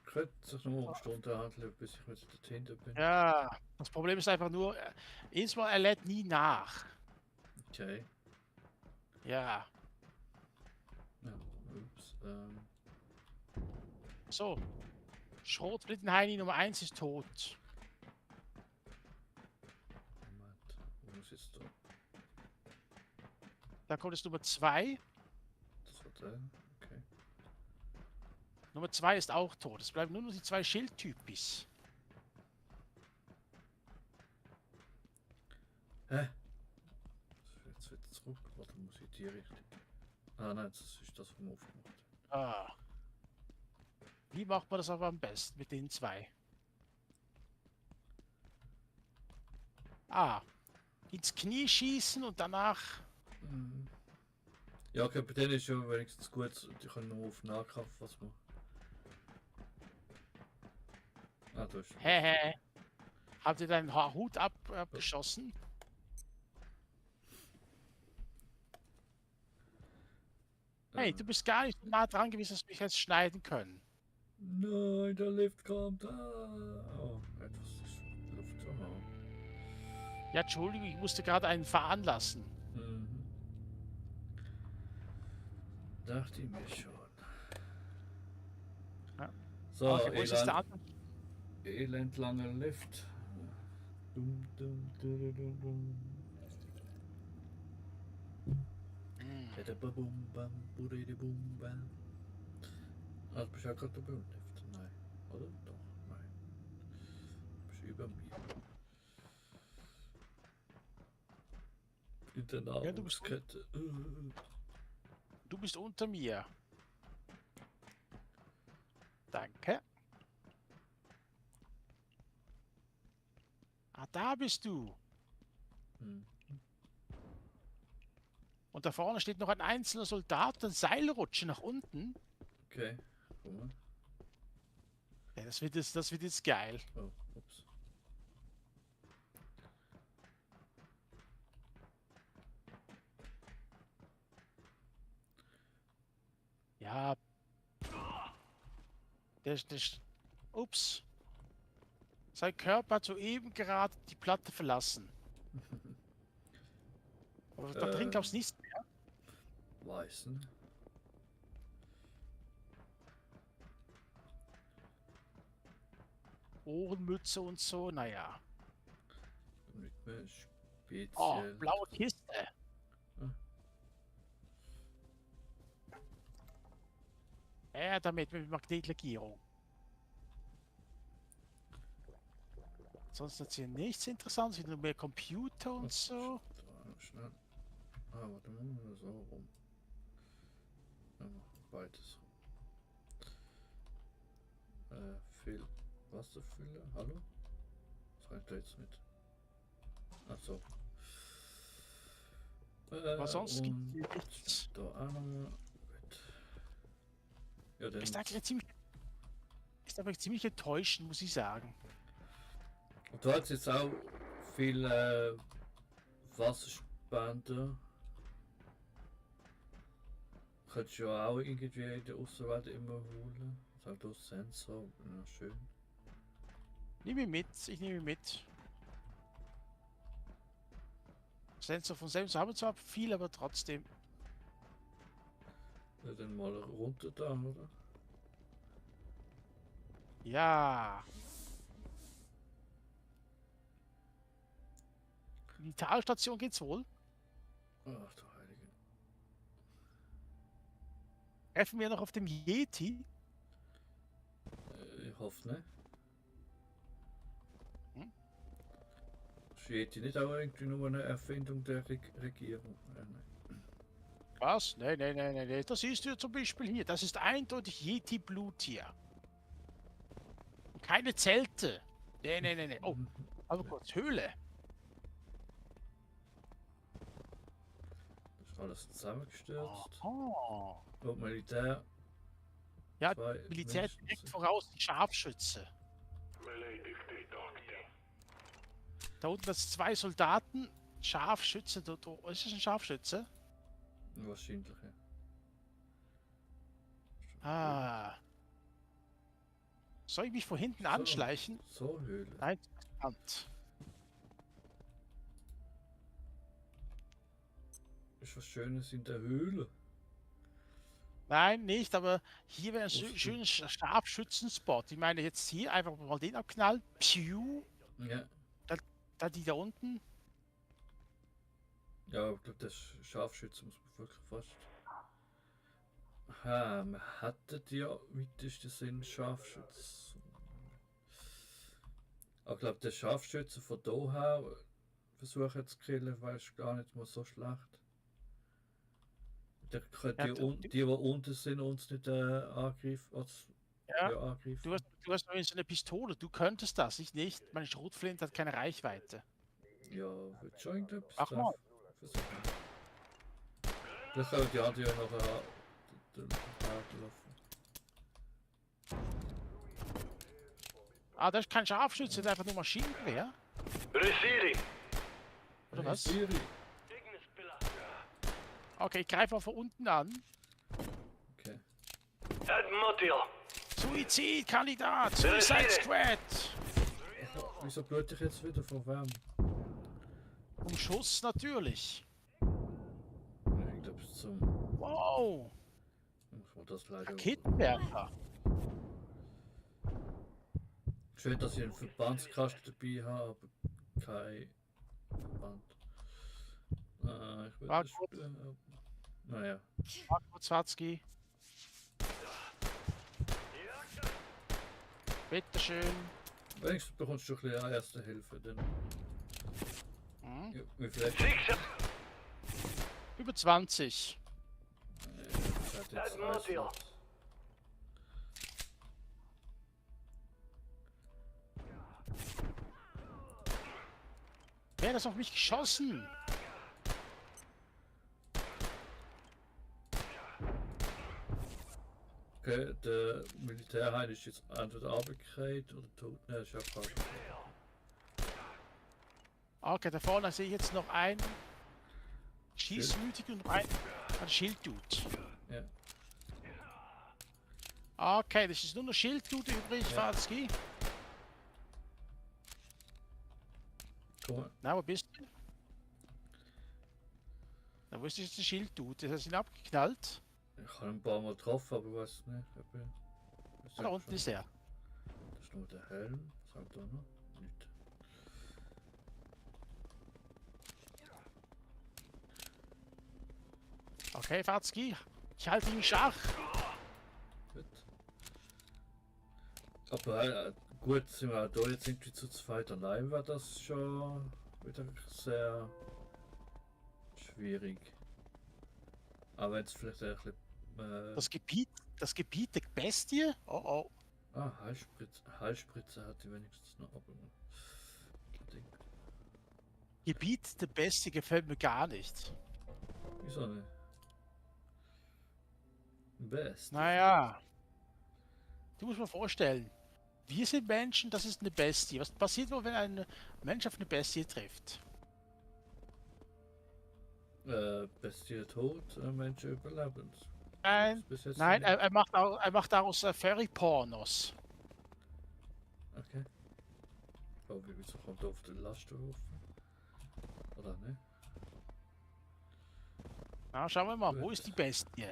Könnte sich noch eine Stunde handeln, bis ich wieder dahinter bin. Ja, das Problem ist einfach nur, erstmal, er lädt nie nach. Okay. Ja, Ja, ups. so. Schrotflinten-Heini Nummer 1 ist tot. Moment. Wo ist jetzt da? Dann kommt jetzt Nummer 2. Das war der. Okay. Nummer 2 ist auch tot. Es bleiben nur noch die 2 Schildtypis. Hä? Jetzt wieder zurück. Warte, muss ich die Richtung. Ah nein, das ist das vom aufgemacht. Ah. Wie macht man das aber am besten mit den 2? Ah. Ins Knie schießen und danach... Mhm. Ja, okay, bei denen ist ja wenigstens gut, die können nur auf Nahkampf was machen. Ah, da ist. Hehe. Habt ihr deinen Hut abgeschossen? Hey, du bist gar nicht so nah dran gewesen, dass wir mich jetzt schneiden können. Nein, der Lift kommt. Oh, etwas ist Luft. Oh. Ja, Entschuldigung, ich musste gerade einen fahren lassen. Mhm. Dachte ich mir schon. Ja. So, Okay, wo ist jetzt der andere? elendlanger Lift. Dum, dum, dum, dum, dum. Bum, bam, bum, bam. Ah, du bist ja gerade beim Lift. Nein. Oder? Doch. Nein. Du bist über mir. In der Ja, du bist Nahrungskette. Du bist unter mir. Danke. Ah, da bist du. Hm. Und da vorne steht noch ein einzelner Soldat, ein Seilrutsche nach unten. Okay. Guck mal. Ja, das wird jetzt geil. Oh, ups. Ja. Ups. Sein Körper hat soeben gerade die Platte verlassen. Aber da drin gab es nichts mehr. Weißen. Ohrenmütze und so, naja. Nicht mehr speziell. Oh, blaue Kiste. Ja, damit mit Magnetlegierung. Sonst hat hier nichts Interessantes, wie nur mehr Computer und so. Da, schnell. Ah, warte mal, so rum. Ja, beides rum. Viel Wasserfüller. Hallo? Das reicht da jetzt nicht. Ach so. Aber sonst gibt und es nichts. da auch nochmal. Gut. Ja, dann. Ist aber ziemlich enttäuschend, muss ich sagen. Und du hast jetzt auch viel Wasserspender. Könntest du ja auch irgendwie in der Außenwelt immer holen. Sag du Sensor, ja, schön. Nimm ihn mit, ich nehme ihn mit. Sensor von Sensor haben wir zwar viel, aber trotzdem. Ja, dann mal runter da, oder? Ja. In die Talstation geht's wohl. Ach du Heilige. Treffen wir noch auf dem Yeti. Ich hoffe, ne? Hm? Steht die nicht auch irgendwie nur eine Erfindung der Regierung? Nein. Was? Nein, nein, nein, nein, nein. Das siehst du ja zum Beispiel hier. Das ist eindeutig Yeti-Blut hier. Keine Zelte. Nein, nein, nein, nein. Oh, aber kurz, Höhle. Alles zusammengestürzt. Oh. Und Militär. Ja, Zwei Militär Menschen direkt sind- voraus, die Scharfschütze. Da unten das 2 Soldaten. Scharfschütze, ist das ein Scharfschütze? Wahrscheinlich, ja. Ah. Soll ich mich von hinten So. anschleichen? So Höhle. Nein, Hand. Ist was Schönes in der Höhle. Nein, nicht, aber hier wäre ein Wusste. schöner Scharfschützenspot. Ich meine, jetzt hier einfach mal den abknallen. Piu. Ja. Da die da unten. Ja, ich glaube, das Scharfschütze muss man wirklich fast. Aha, man hatte ja weitesten Sinn Scharfschütze. Aber ich glaube, der Scharfschütze von Doha versuchen zu killen, weil es gar nicht mal so schlecht. Der könnte Ja, die unten sind, uns nicht angreifen. Ja, Angreifen. du hast noch so eine Pistole. Du könntest das, ich nicht. Meine Schrotflinte hat keine Reichweite. Ja, wird schon irgendetwas Mach mal. versuchen. Vielleicht können die anderen noch laufen. Ah, das ist kein Scharfschütze, das ist einfach nur Maschinengewehr. Receiving. Oder was? Siri. Okay, ich greife mal von unten an. Okay. Admiral. Suizidkandidat! Suicide Squad! Wieso blute ich jetzt wieder von wem? Um Schuss natürlich. Irgendetwas zum. Wow! Muss man das leider. Raketenwerfer. Schön, dass ich einen Verbandskasten dabei habe, aber kein Verband. Ich will Warte das kurz. spielen. Aber... Naja. Marco Zwatzki. Bitteschön. Wenigstens bekommst du ein bisschen erste Hilfe. Denn... Hm. Ja, wie viel hat Six. Über 20. jetzt Admiral. Slots. Wer hat das auf mich geschossen? Okay, der Militärheim ist jetzt entweder runtergefallen oder tot. Ne, ist ja falsch. Okay, da vorne sehe ich jetzt noch einen Schießmütigen und einen Schilddude. Ja. Okay, das ist nur noch Schilddude übrig, Ja. Zwatzki. Komm, Na, wo bist du? Da wo ist jetzt der Schilddude? Das ist ihn abgeknallt. ich habe ein paar Mal getroffen, aber weiß nicht. Ob Ah, da unten ist er. Das ist nur der Helm. Was haben wir da noch? Nicht. Okay, Zwatzki. Ich halte ihn in Schach. Gut. Aber gut, sind wir da jetzt irgendwie zu zweit allein, war das schon wieder sehr schwierig. Aber jetzt vielleicht ein bisschen. Das Gebiet der Bestie? Oh oh. Heilspritze hat die wenigstens noch. Aber Ding. Gebiet der Bestie gefällt mir gar nicht. Wieso nicht? Best. Naja. Du musst mir vorstellen, wir sind Menschen, das ist eine Bestie. Was passiert wohl, wenn ein Mensch auf eine Bestie trifft? Bestie tot, Menschen überlebend. Nein, Bis jetzt nein, nicht. er macht daraus Furry-Pornos. Okay. Aber wieso kommt er auf den Lastenhof? Oder ne? Na, schauen wir mal, wo Gut. ist die Bestie?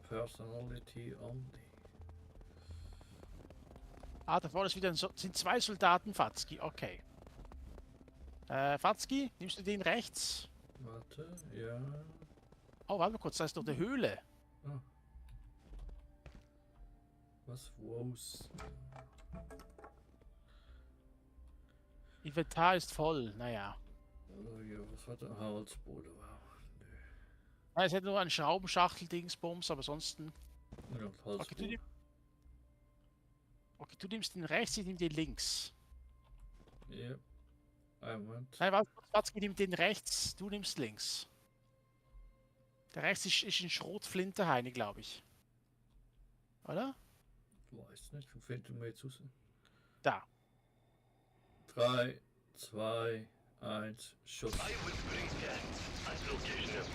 Personality only. Ah, da vorne ist wieder sind 2 Soldaten, Zwatzki, okay. Zwatzki, nimmst du den rechts? Warte, ja. Oh, warte mal kurz, da ist doch eine Höhle. Was wo's? Inventar ist voll, naja. Oh ja, was war der Holzboden? Wow. Ja, es hätte nur einen Schraubenschachtel-Dingsbums, aber ansonsten. Ja, Holzboden. Okay, du nimmst den rechts, ich nehme den links. Ja. Einen Moment. Nein, warte, Watzki nimmt den rechts, du nimmst links. Der rechts ist ein Schrotflinte, Heini, glaube ich. Oder? Weiß nicht, wie finden wir jetzt raus? Da. 3, 2, 1, Schuss. I will bring death at location of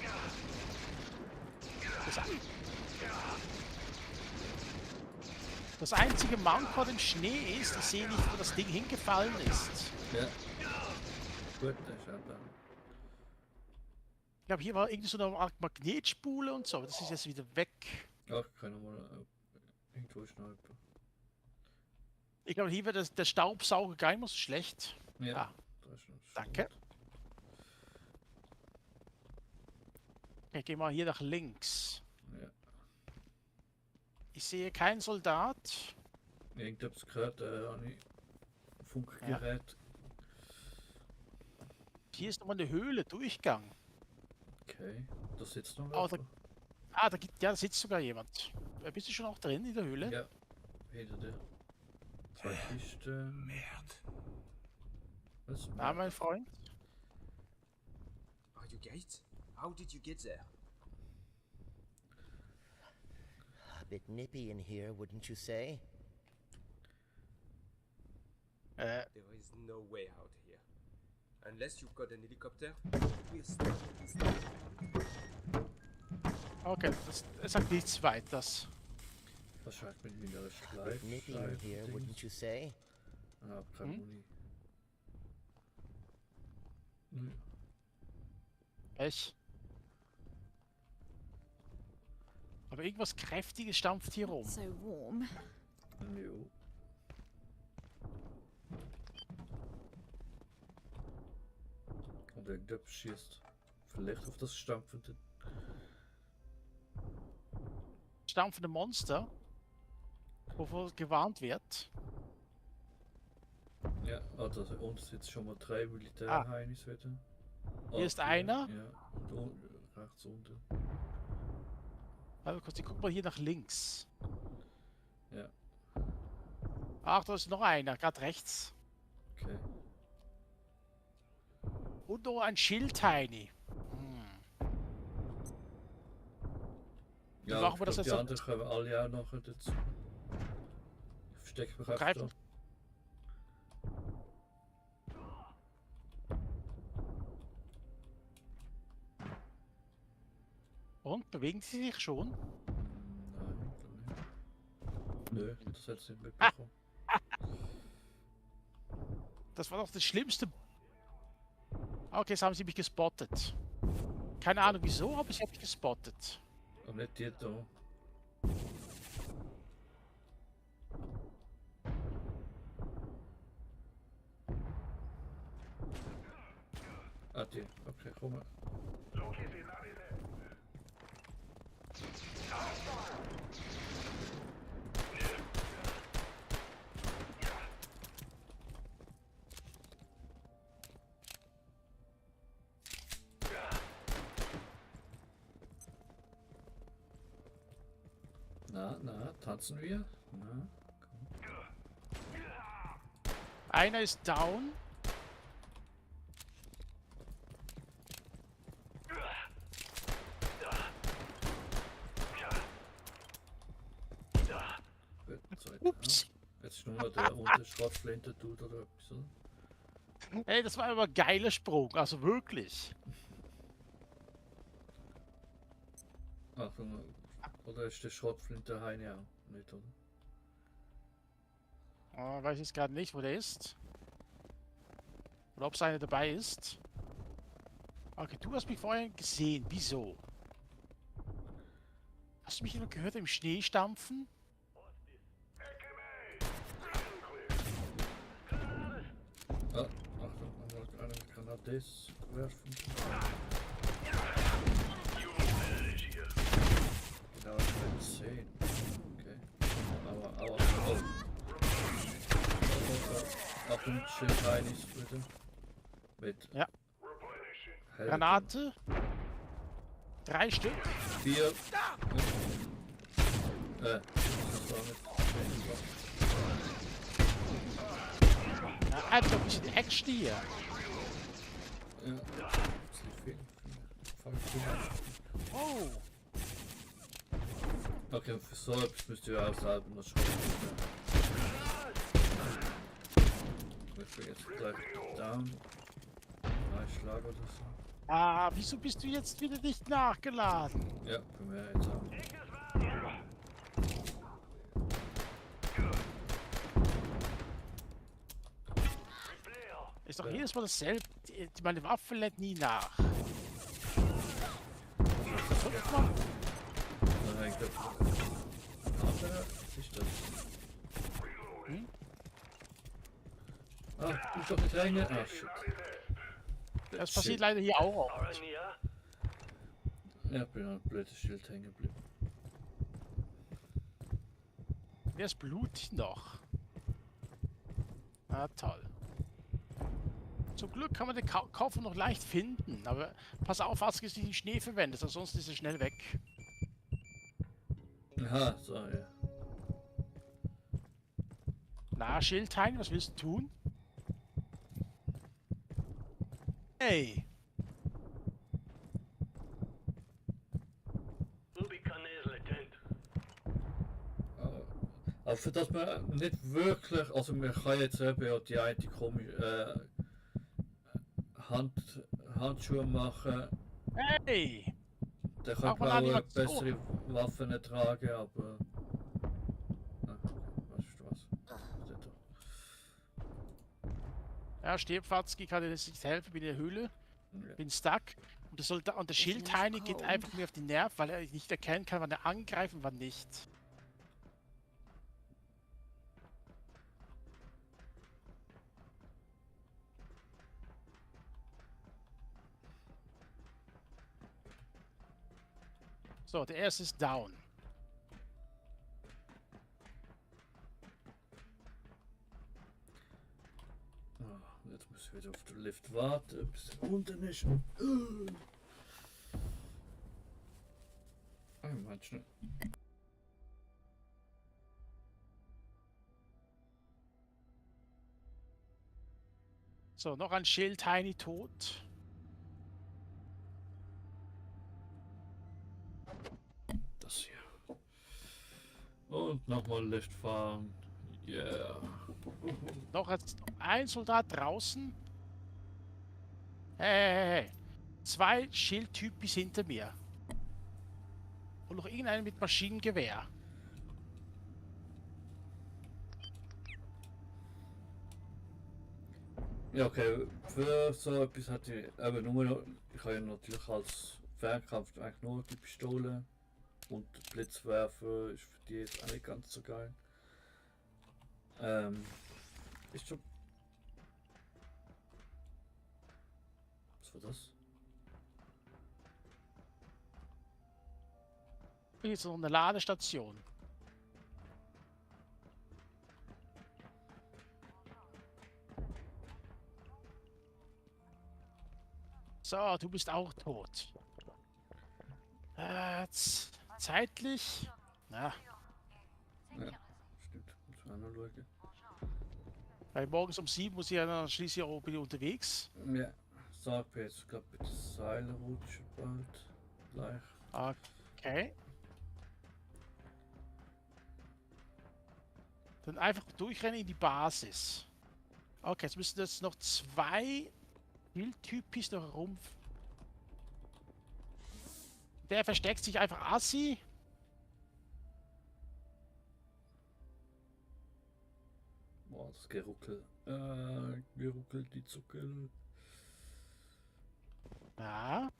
Das einzige Manko an dem Schnee ist, ich sehe nicht, wo das Ding hingefallen ist. Ja. Gut, das ist ja dann. Ich glaube, hier war irgendwie so eine Art Magnetspule und so, aber das ist jetzt wieder weg. Ach, können wir mal irgendwo schneiden. Ich glaube, hier wird der Staubsauger gar nicht mehr so schlecht. Ja. Ah, Da ist noch danke. Okay, gehen wir hier nach links. Ja. Ich sehe keinen Soldat. Irgendetwas gehört, habe ich Funkgerät. Hier ist nochmal eine Höhle, Durchgang. Okay, da sitzt noch Oh, wer. da sitzt sogar jemand. Bist du schon auch drin in der Höhle? Ja, hinter dir. Zwei Kisten. Was? Na, mein Freund. Are you Gates? How did you get there? A bit nippy in here, wouldn't you say? There is no way out here. Unless you've got an helicopter, we're stuck in this town. Okay, das sagt nichts weiters. Wahrscheinlich mit wieder A Schleif. bit nippy in here, wouldn't you say? Ah, kein Muni. Nö. Echt? Aber irgendwas Kräftiges stampft hier rum. So warm. Jo. Und irgendetwas schießt vielleicht auf das stampfende. Stampfende Monster, wovor gewarnt wird. Ja, also uns jetzt schon mal 3 Militärheinis wieder. Hier ist einer. Ja, und rechts unten. Also kurz, ich guck mal hier nach links. Ja, Ach, da ist noch einer, gerade rechts. okay. Und noch ein Schild, Heini. Wie Ja, machen wir das die jetzt? anderen können wir alle auch noch dazu. Ich verstecke mich einfach Greifen. da. Und bewegen sie sich schon? Nein, nicht. Nö, das hättest du nicht mitbekommen. Das war doch das Schlimmste. Okay, jetzt haben sie mich gespottet. Keine Ahnung wieso, aber sie haben mich gespottet. Aber nicht die da. Ah, die. Okay, komm mal. Na, tanzen wir? Na, komm. Einer ist down. Gut, zweiter. Ups. Jetzt ist nur noch der unter Schrottflinte tut oder etwas, oder? Ey, das war aber ein geiler Sprung, also wirklich. Achtung, oder ist der Schrottflinte Heine auch? Nicht, oder? Weiß ich jetzt gerade nicht, wo der ist. Oder ob es einer dabei ist. Okay, du hast mich vorhin gesehen. Wieso? Hast du mich immer gehört im Schnee stampfen? Ah, Achtung, nochmal einen Granades werfen. Genau, ich will 10. Okay. Aua, aua, oh. Achtung, Schild Heinis, bitte. Mit. Ja. Helden. Granate. 3 Stück. 4. Das war mit. Ja, Alter, ein bisschen Action hier. Ja, das liegt viel. Oh, Okay, für so etwas müsst ihr auch selber noch schauen. Ich bin jetzt gleich down. 3 Schlag oder so. wieso bist du jetzt wieder nicht nachgeladen? Ja, können wir jetzt auch. Ist doch jedes Mal dasselbe. Meine Waffe lädt nie nach. Guck mal. Dann hängt der andere. Ist das? Hm? Ah, du bist doch nicht länger. Ah, shit. Das passiert leider hier auch oft. Ja, ich bin an einem blöden Schild hängen geblieben. Der ist blutig noch. Ah, toll. Zum Glück kann man den Koffer noch leicht finden, aber pass auf, dass du nicht den Schnee verwendest, ansonsten ist er schnell weg. Aha, so, ja. Na, Schildhain, was willst du tun? Hey! Aber für das man nicht wirklich, also man kann jetzt eben auch die eine komische Handschuhe machen, Hey! der kann Auch mal auch Animation. bessere Waffen tragen, aber... Ah, weißt du was? Steht da. Ja, Stirbfatzki kann dir jetzt nicht helfen, bin in der Höhle, Ja. bin stuck. Und der Schildhaine geht einfach mir auf die Nerven, weil er nicht erkennen kann, wann er angreift und wann nicht. So, der erste ist down. Ah, jetzt muss ich wieder auf den Lift warten, bis er unten ist. Manchmal. So, noch ein Schildhaini tot. Das hier. Und nochmal Lift fahren. Yeah. Noch ein Soldat draußen. Hey. 2 Schildtypis hinter mir. Und noch irgendeinen mit Maschinengewehr. Ja, okay, für so etwas hatte ich eben nur noch, ich habe ja natürlich als Fernkampf eigentlich nur die Pistole und der Blitzwerfer ist für die jetzt auch nicht ganz so geil. Ist schon... Was war das? Hier ist noch eine Ladestation. So, du bist auch tot. Zeitlich. Ja, Ja, stimmt, muss man auch noch schauen. weil morgens um 7 muss ich ja dann schließlich auch bin ich unterwegs. Ja, sag mir jetzt, glaube ich, das Seil rutscht bald gleich. Okay. Dann einfach durchrennen in die Basis. Okay, jetzt müssen jetzt noch 2 Wildtypis noch herum. Der versteckt sich einfach assi. Boah, das Geruckel. Geruckel, die Zuckel. Ja.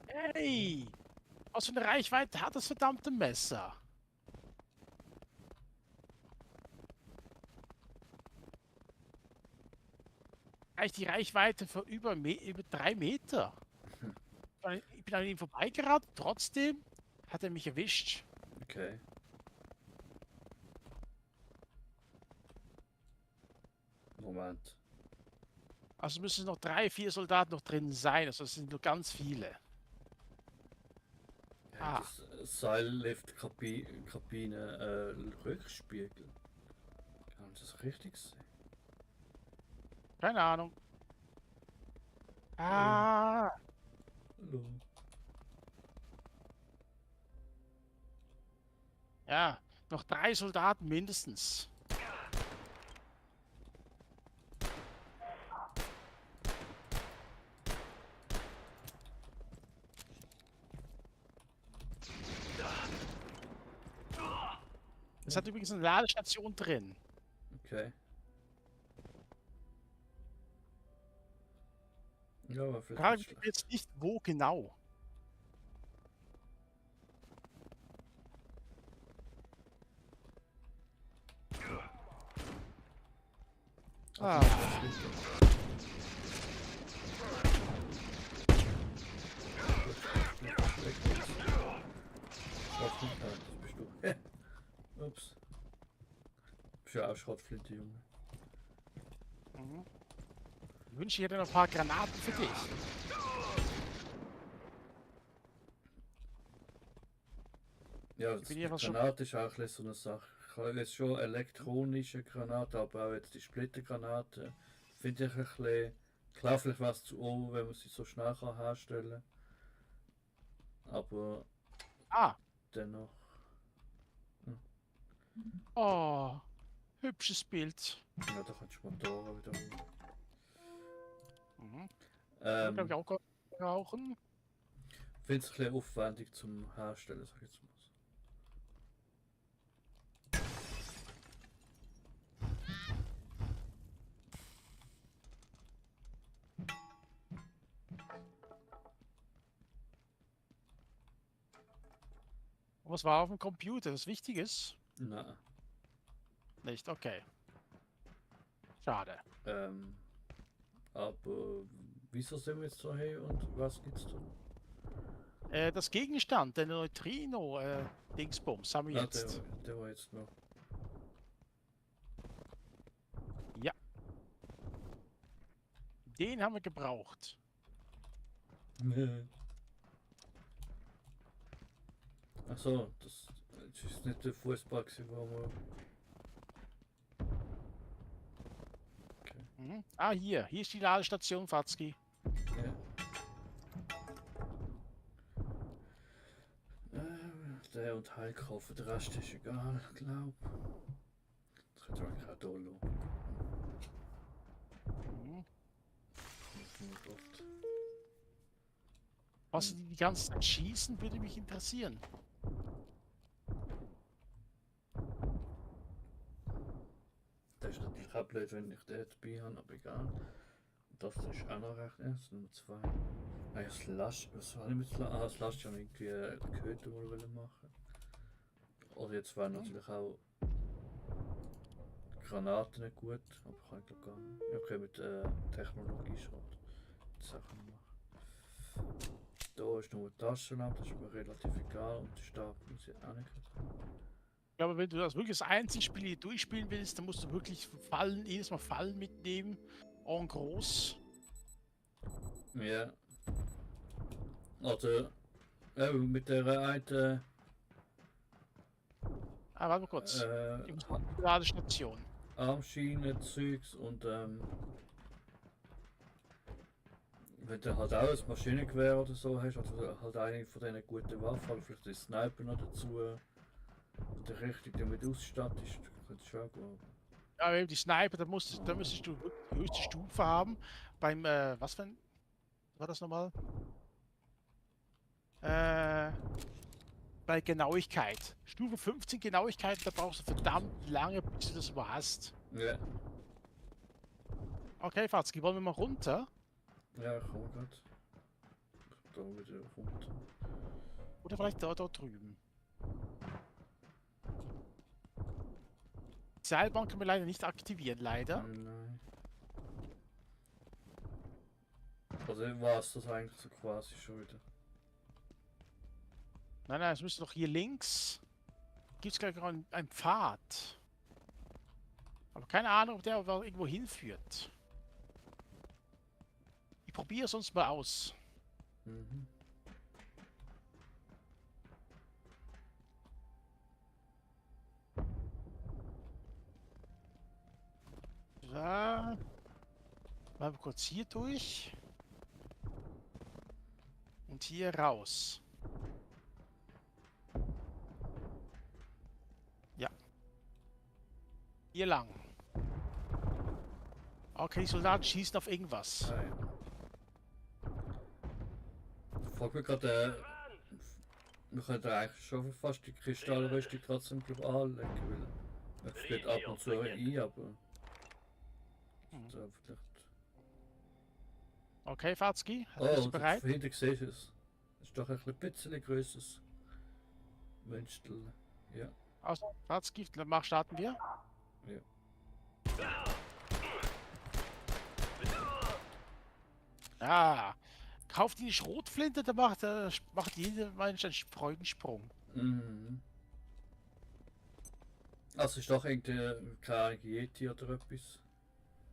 Hey! Was für eine Reichweite hat das verdammte Messer? Reicht die Reichweite für über 3 Meter? Ich bin an ihm vorbeigerannt, trotzdem hat er mich erwischt. Okay. Moment. Also müssen noch 3, 4 Soldaten noch drin sein. Also es sind nur ganz viele. Ja, Ah. das Seillift-Kabine Rückspiegel. Kann ich das richtig sehen? Keine Ahnung. Ah, Hallo. ja. Noch 3 Soldaten mindestens. Es hat übrigens eine Ladestation drin. Okay. Ja, aber vielleicht Frage nicht mich schlecht. jetzt nicht, wo genau. Ah, Das bist du. Ups. Bist ja auch Schrottflinte, Junge. mhm. Ich wünsche, ich hätte noch ein paar Granaten für dich. Ja, bin hier die was schon- Granate ist auch ein bisschen so eine Sache. Ich habe jetzt schon elektronische Granate, aber auch jetzt die Splittergranate finde ich ein bisschen. Klar, vielleicht was zu oben, wenn man sie so schnell kann herstellen. Aber Ah, dennoch. oh, hübsches Bild. Ja, da kannst du Motoren wieder holen. Mhm. Kann Ähm, ich auch brauchen. finde es ein bisschen aufwendig zum Herstellen, sag ich jetzt mal. Was war auf dem Computer? Was Wichtiges? Nein. Nicht, okay. Schade. Aber wieso sind wir jetzt so hey und was gibt's da? Das Gegenstand, der Neutrino, Dingsbums, haben wir Ah, jetzt. der war jetzt noch. Ja. Den haben wir gebraucht. Nee. Achso, das ist nicht der Fußball, wo wir. Mhm. Ah, hier. Hier ist die Ladestation, Fatzki. Ja. Der und Heil kaufen, der Rest ist egal, glaub. Das könnte man gerade hier schauen. Mhm. Oh Gott. Was die ganze Zeit schießen, würde mich interessieren. Das ist natürlich auch blöd, wenn ich den dabei habe, aber egal. Das ist auch noch recht ernst, Nummer 2. Ah ja, Slash, was war ich mit Slash? Ah, Slash haben irgendwie Köter wollen machen. Oder jetzt wären natürlich auch Granaten nicht gut, aber kann ich glaube gar nicht. Ja, okay, mit Technologie schon Sachen machen. Da ist nur eine Taschenlampe, das ist mir relativ egal und die Stab muss ich auch nicht. Ich glaube, wenn du das wirklich das Einzelspiel hier durchspielen willst, dann musst du wirklich Fallen, jedes Mal Fallen mitnehmen. En gros. Ja. Also, mit der einen Ah, warte mal kurz. Ich muss mal die Ladestation. Armschiene, Zeugs und wenn du halt auch ein Maschinengewehr oder so hast, also halt eine von diesen guten Waffen, oder vielleicht den Sniper noch dazu, der richtig damit ausstattest, könnte schon gehen. Ja, eben die Sniper, da müsstest du wirklich die höchste Stufe haben. Beim, was für ein. Was war das nochmal? Bei Genauigkeit. Stufe 15 Genauigkeit, da brauchst du verdammt lange, bis du das so hast. Ja, Okay, Fatzki, wollen wir mal runter? ja, komm grad. Da wieder runter. Oder vielleicht dort drüben. Die Seilbahn können wir leider nicht aktivieren, leider. Nein. Also war es das eigentlich so quasi schon wieder. Nein, nein, es müsste doch hier links. Gibt es gleich noch einen Pfad. Aber keine Ahnung, ob der irgendwo hinführt. probiere es uns mal aus. Mhm. Da. Mal kurz hier durch. Und hier raus. Ja. Hier lang. Okay, die Soldaten schießen auf irgendwas. Ah, ja. Ich frage mich gerade, wir könnten eigentlich schon fast die Kristallrüstung trotzdem glaub, anlegen, weil es geht ab und zu ein, aber da vielleicht... Okay, Fatzki, Oh, bist du und bereit? hinten siehst du es. Das ist doch ein bisschen größeres Münztel. Ja, Also, Fatzki, dann starten wir. ja. Ja. Kauft die Schrotflinte, da macht jeder Mensch einen Freudensprung. Mhm. Also ist doch irgendein kein Yeti oder etwas.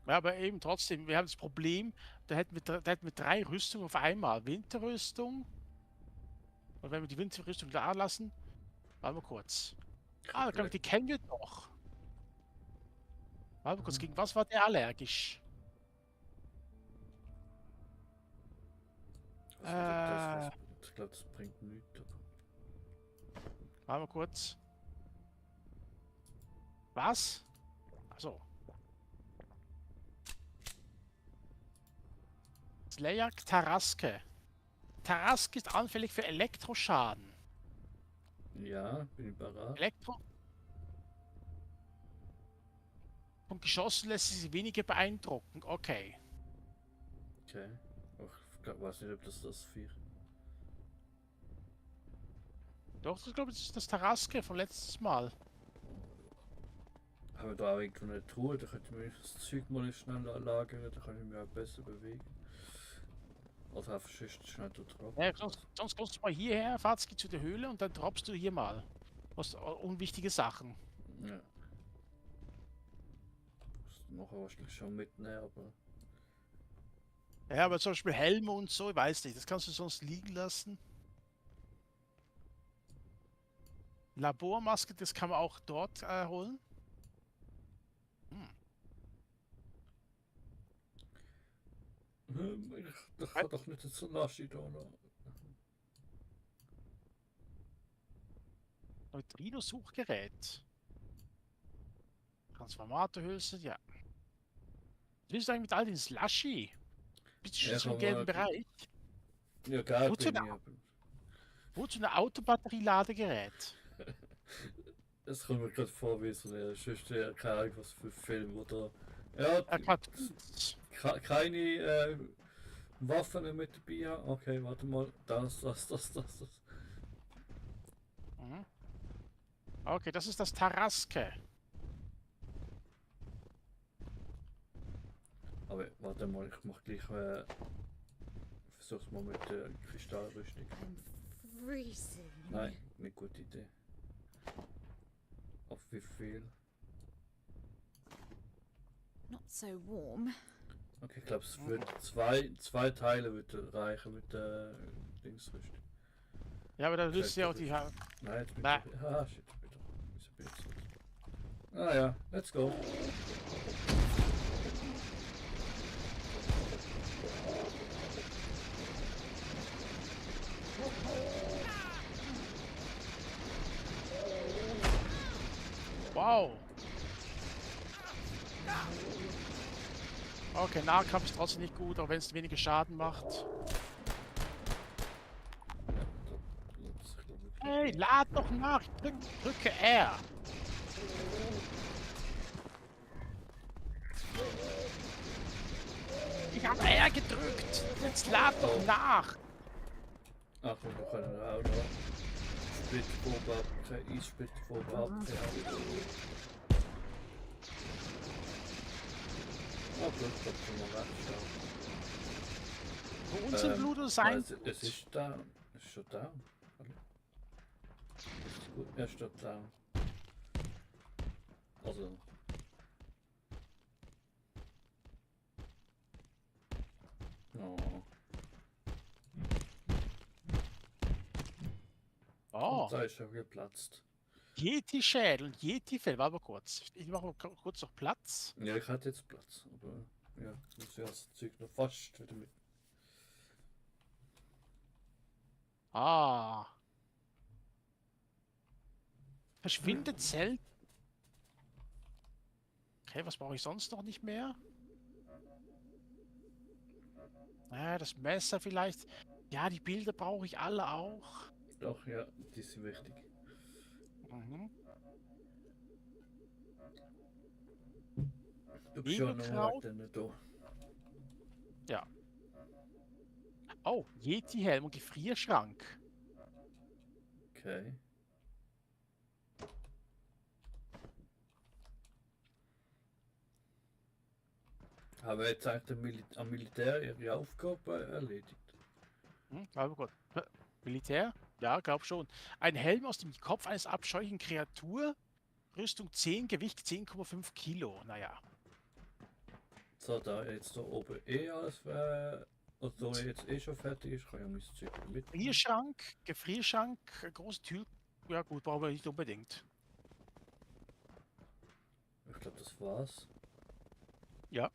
Ja, aber eben trotzdem, wir haben das Problem, da hätten wir 3 Rüstungen auf einmal. Winterrüstung. Und wenn wir die Winterrüstung da lassen, warte mal kurz. Ah, die kennen wir doch. Warte mal kurz, gegen was war der allergisch? Ich glaube, das bringt nichts. Aber... Warte mal kurz. Was? Achso. Slayak Taraske. Taraske ist anfällig für Elektroschaden. Ja, bin ich bereit. Elektro. Vom Geschossen lässt sie weniger beeindrucken. Okay. Okay. Ich weiß nicht, ob das Viech. Doch, ich glaube, das ist das Taraske von letztes Mal. Haben wir da auch irgendwo eine Truhe? Da könnte ich das Zeug mal schnell lagern, da kann ich mich auch besser bewegen. Oder einfach schnell da drauf. Ja, sonst kommst du mal hierher, Fatzki, zu der Höhle und dann droppst du hier mal. Was unwichtige Sachen. Ja. Das nachher wahrscheinlich schon mitnehmen, aber... Ja, aber zum Beispiel Helme und so, ich weiß nicht, das kannst du sonst liegen lassen. Labormaske, das kann man auch dort holen. Das kann doch nicht so Laschi da noch. Neutrino-Suchgerät. Transformatorhülse, ja. Was willst du eigentlich mit all den Slushy? Bist du schon Ja, so im komm, gelben Bereich? Ja, geil Wozu bin ich, eine- aber... Wozu ein Autobatterie-Ladegerät? Es kommt mir gerade vor wie so eine schüchterne, keine Ahnung was für Film oder... Ja, Cartoons. keine Waffen mit dabei haben. Okay, warte mal. Das. Mhm. Okay, das ist das Taraske. Aber warte mal, ich mach gleich... versuch's mal mit der Kristallrüstung. I'm freezing. Nein, nicht gute Idee. Auf wie viel? Not so warm. Okay, ich glaube, es wird zwei Teile wird reichen mit der Dingsrüstung. Ja, aber da löst ja auch die... Nein, jetzt bin Nein. ich... Ah, shit, bitte. Wieso bin ich so? Ah ja, let's go. Wow. Okay, Nahkampf ist trotzdem nicht gut, auch wenn es weniger Schaden macht. Hey, lad doch nach! Drücke R! Ich habe R gedrückt! Jetzt lad doch nach! Achtung, wir können auch noch Splitprobe abkriegen, Eissplitprobe abkriegen. Oh gut, das kann man wegschauen. Wo unser Blut oder sein? Es ist da. Es ist schon da. Hallo? Ist gut, er steht da. Also. Oh. Oh, Und da ist er geplatzt. Yeti-Schädel und Yeti-Fell. Warte mal kurz. Ich mache mal kurz noch Platz. Ja, ich hatte jetzt Platz, aber ja, muss ja das Zeug noch fast wieder mit. Ah. Verschwindet selten. Okay, was brauche ich sonst noch nicht mehr? Das Messer vielleicht. Ja, die Bilder brauche ich alle auch. Doch, ja, die sind wichtig. Mhm. Du bist ja noch Nebenkraut. heute nicht da. Ja. Oh, Yeti-Helm und Gefrierschrank. Okay. Aber jetzt sagt am Militär ihre Aufgabe erledigt. Warte mal kurz. Militär? Ja, glaub schon. Ein Helm aus dem Kopf eines abscheulichen Kreatur. Rüstung 10, Gewicht 10,5 Kilo. Naja. So, da jetzt da oben alles wäre. Also da jetzt schon fertig ist, kann ich mein Zeug mit. Gefrierschrank, große Tür. Ja gut, brauchen wir nicht unbedingt. Ich glaube, das war's. Ja.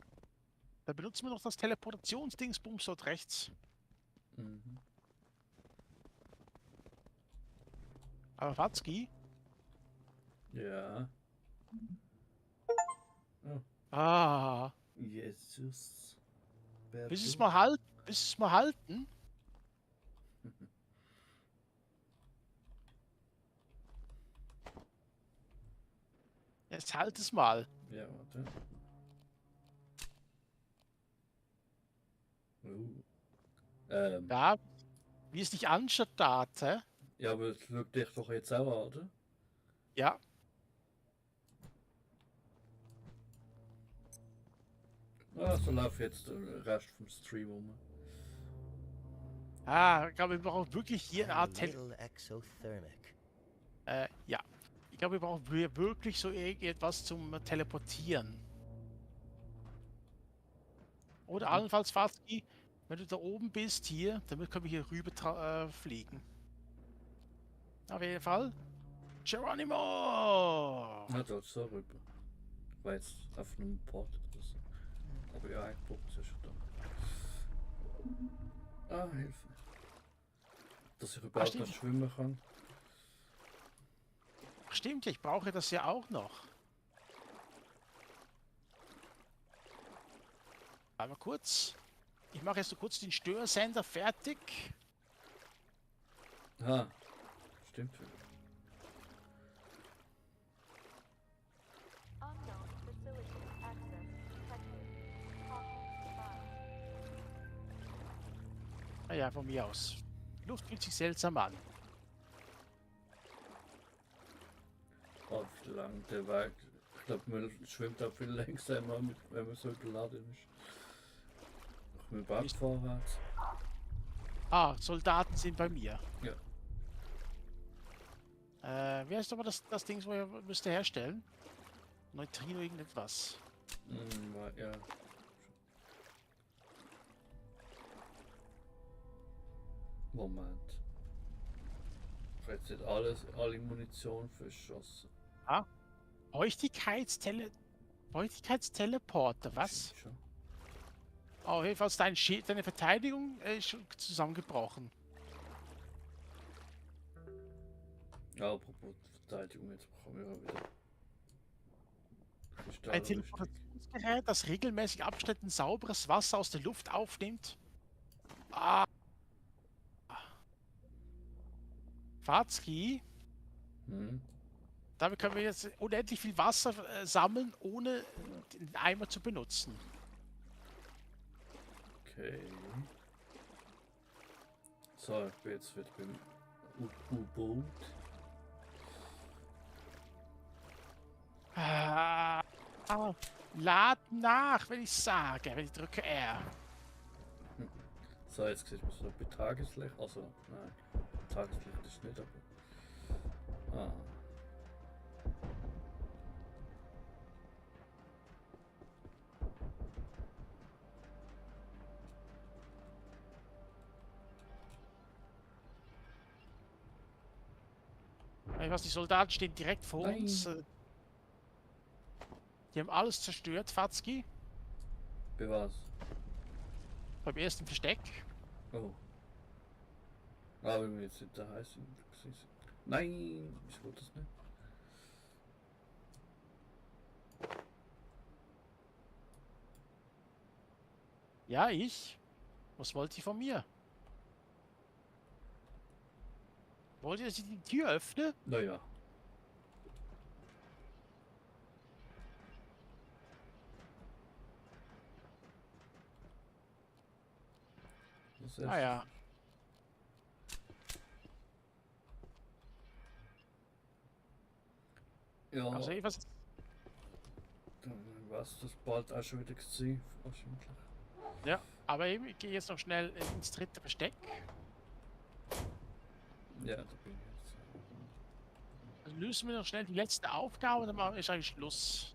Dann benutzen wir noch das Teleportationsdingsbums dort rechts. Mhm. Aber Watzki? Ja. Oh, Ah. Jesus. Bis es mal halt, bis es mal halten. Jetzt halt es mal. Ja, warte. Ja, wie es dich anschaut, Date. Ja, aber das schaut dich doch jetzt auch an, oder? Ja. Ah, so läuft jetzt der Rest vom Stream um. Ah, ich glaube, wir brauchen wirklich hier eine A Art little exothermic. ja. Ich glaube, wir brauchen wirklich so irgendetwas zum Teleportieren. Oder allenfalls, Fatski, wenn du da oben bist, hier, damit können wir hier rüber fliegen. Auf jeden Fall. Geronimo! Ah, da ist so rüber. Ich war jetzt auf einem Port oder so. Aber ja, ein Punkt ist ja schon da. Ah, Hilfe. Dass ich überhaupt stimmt. nicht schwimmen kann. Ach, stimmt ja, ich brauche das ja auch noch. Einmal kurz. Ich mache jetzt so kurz den Störsender fertig. Ah, stimmt. Unknown facility access detected. Caution advised. Naja, von mir aus. Die Luft fühlt sich seltsam an. Oh, wie lang der Weg. Ich glaube, man schwimmt auch viel langsamer, wenn man so geladen ist. Noch mit dem Band vorwärts. Ah, Soldaten sind bei mir. Ja. Wie heißt aber das Ding, wo ihr müsst ihr herstellen? Neutrino irgendetwas. Ja. Moment. Ich habe jetzt nicht alle Munition verschossen. Feuchtigkeitsteleporter, was? Stimmt schon. Oh, jedenfalls deine Verteidigung ist schon zusammengebrochen. Ja, apropos Verteidigung, jetzt bekommen wir ja wieder Ein Kristallrüstung. Teleportationsgerät, das regelmäßig Abständen sauberes Wasser aus der Luft aufnimmt. Ah. Fatzki, Hm. damit können wir jetzt unendlich viel Wasser sammeln, ohne den Eimer zu benutzen. Okay. So, ich bin jetzt wieder beim U-Boot. Lad nach, wenn ich sage, wenn ich drücke R. So, jetzt sieht man so bei Tageslicht. Also, nein, Tageslicht ist nicht, aber. Ah. Was, die Soldaten stehen direkt vor Nein. uns. Die haben alles zerstört, Fatzki. Wie war's? Beim ersten Versteck. Oh. Ah, wenn wir jetzt hinter heiß sind. Nein, ich wollte das nicht. Ja, ich. Was wollt ihr von mir? Wollt ihr, dass ich die Tür öffne? Naja. Das ist Ah ja. Ja, Also was? dann war es das bald auch schon wieder gewesen, wahrscheinlich. Ja, aber eben, ich gehe jetzt noch schnell ins dritte Versteck. Ja, da bin ich jetzt. Also lösen wir noch schnell die letzte Aufgabe, dann ist eigentlich Schluss.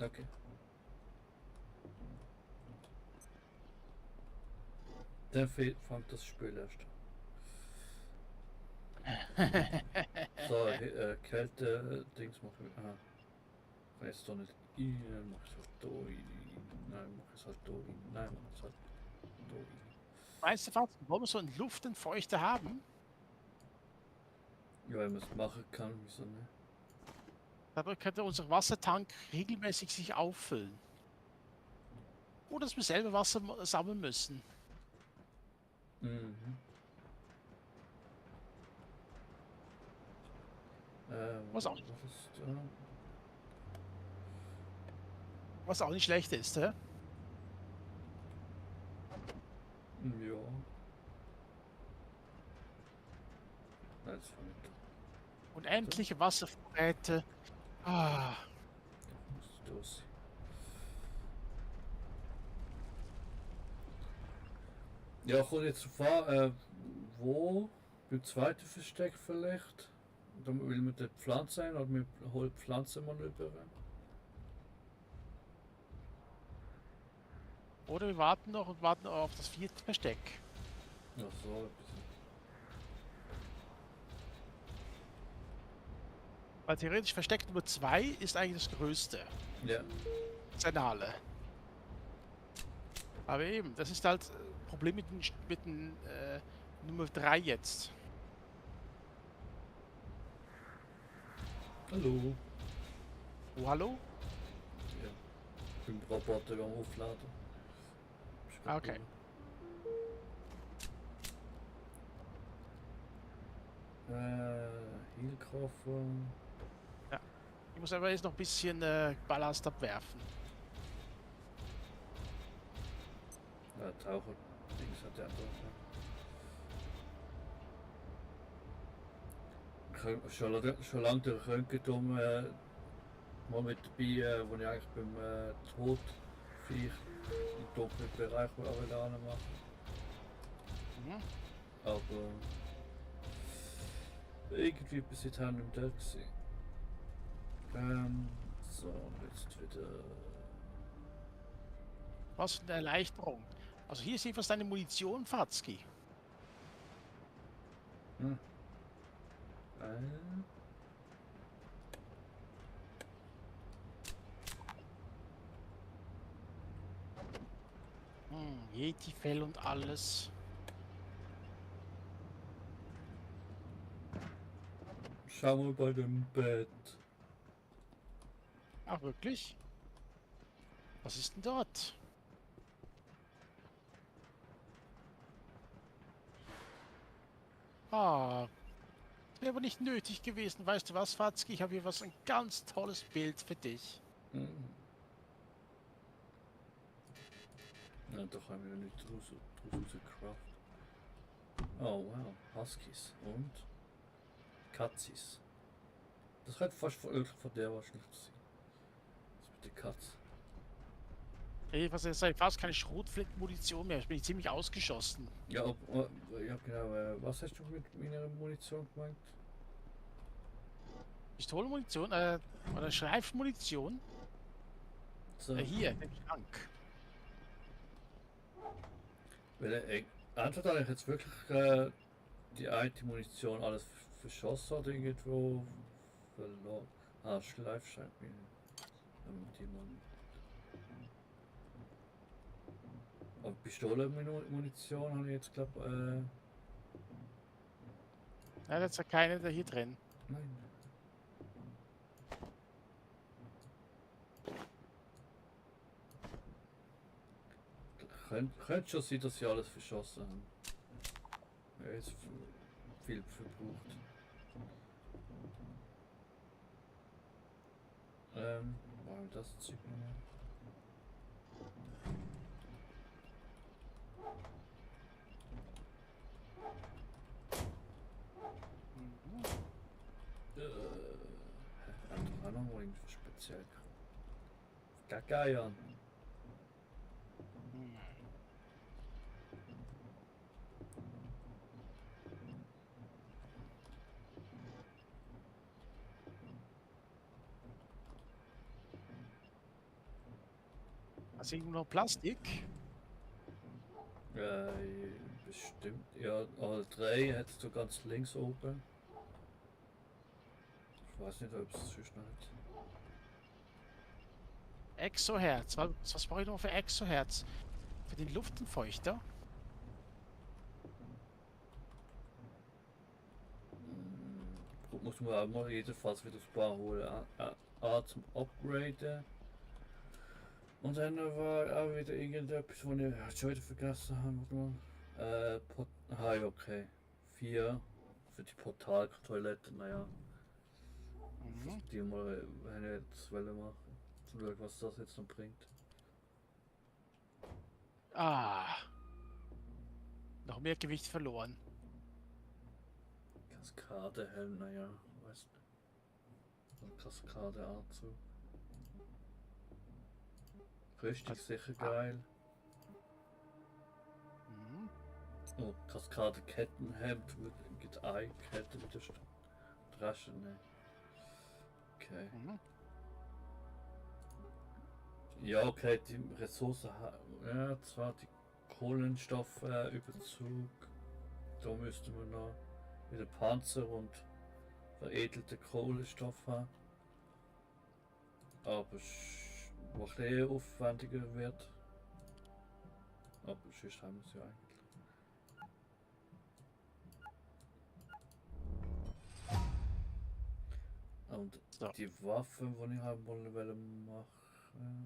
Okay. Dann fängt das Spiel erst an. So, Kälte, Dings mache ich. Aha. Kann jetzt doch nicht rein, mach ich halt da rein. Nein, mach ich halt da rein. Nein, mach ich halt da rein. Meinst du, Fatzki, wollen wir so einen Luftentfeuchter haben? Ja, wenn man es machen kann, wieso nicht? Dadurch könnte unser Wassertank regelmäßig sich auffüllen. Oder dass wir selber Wasser sammeln müssen. Mhm. Was auch- Was ist da? Was auch nicht schlecht ist, hä? Ja. Nein, das war nicht. Unendliche Wasservorräte. Ah, Muss los. Ja, kommt jetzt zu fahren, wo? Beim zweiten Versteck vielleicht? Dann will man dort Pflanze ein oder wir holen Pflanzenmanöver rein? oder wir warten noch und warten auf das vierte Versteck. Ach so, ein bisschen. Weil theoretisch Versteck Nummer 2 ist eigentlich das größte. Ja, Senale. Aber eben, das ist halt Problem mit den Nummer 3 jetzt. hallo. Oh, hallo? Ja. Ich bin Roboter am Aufladen. Ist Ah, grad okay. gut. Heelkoffer. Ich muss aber jetzt noch ein bisschen Ballast abwerfen. Ja, Taucher. Dings hat der andere. Schon lange der Königtum mal mit dabei, wo ich eigentlich beim Todviech im dunklen Bereich machen. Mhm. Aber irgendwie bis jetzt nicht mehr da gewesen. So, und jetzt wieder. Was für eine Erleichterung. Also hier ist jedenfalls deine Munition, Fatzki. Hm. Yeti-Fell und alles. Schau mal bei dem Bett. Ach, wirklich? Was ist denn dort? Ah, wäre aber nicht nötig gewesen. Weißt du was, Fatzki? Ich habe hier ein ganz tolles Bild für dich. Hm. Ja, doch haben wir nicht rausgecraftet. Oh wow, Huskies und Katzis. Das könnte fast von der wahrscheinlich sein. Das mit der Katz. Ey, was ist das? Fast keine Schrotflintenmunition mehr. Ich bin ziemlich ausgeschossen. Ja, ja genau. Was hast du mit meiner Munition gemeint? Pistolenmunition, oder Schreifmunition? So, Hier, im Schrank. weil, entweder habe ich jetzt wirklich die alte Munition alles verschossen oder irgendwo verloren. Ah, Schleif scheint mir. Die man. Aber Pistolenmunition habe ich jetzt glaube Ja, das ist ja keine da hier drin. nein. Könnte schon sein, dass sie alles verschossen haben. Ja, jetzt viel verbraucht. War das Zeug noch mehr? Hat doch auch noch mal irgendwas speziell. Gageiern. Also irgendwo noch Plastik. Bestimmt. Ja, alle drei hättest du ganz links oben. Ich weiß nicht, ob es sonst noch hat. Exoherz. Was brauche ich noch für Exoherz? Für den Luftentfeuchter? Muss man auch mal jedenfalls wieder ein paar holen. A zum Upgraden. Und dann war auch wieder irgendetwas, was ich schon wieder vergessen habe. Ja, okay. 4 für die Portaltoilette, naja. Die mal jetzt machen. Zum Glück, was das jetzt noch bringt. Ah. Noch mehr Gewicht verloren. Kaskadehelm, naja, weißt du. Kaskadeanzug. Richtig sicher geil. Mhm. Oh, Kaskade Kettenhemd gibt eine Kette Widerstand. Draschen, ne. Okay. Mhm. Ja, okay, die Ressourcen haben. Ja, zwar die Kohlenstoffüberzug. Da müssten wir noch wieder Panzer und veredelte Kohlenstoff haben. Aber was eher aufwendiger wird. Aber sonst haben wir es ja eigentlich. Und So. die Waffen, die ich haben wollen machen,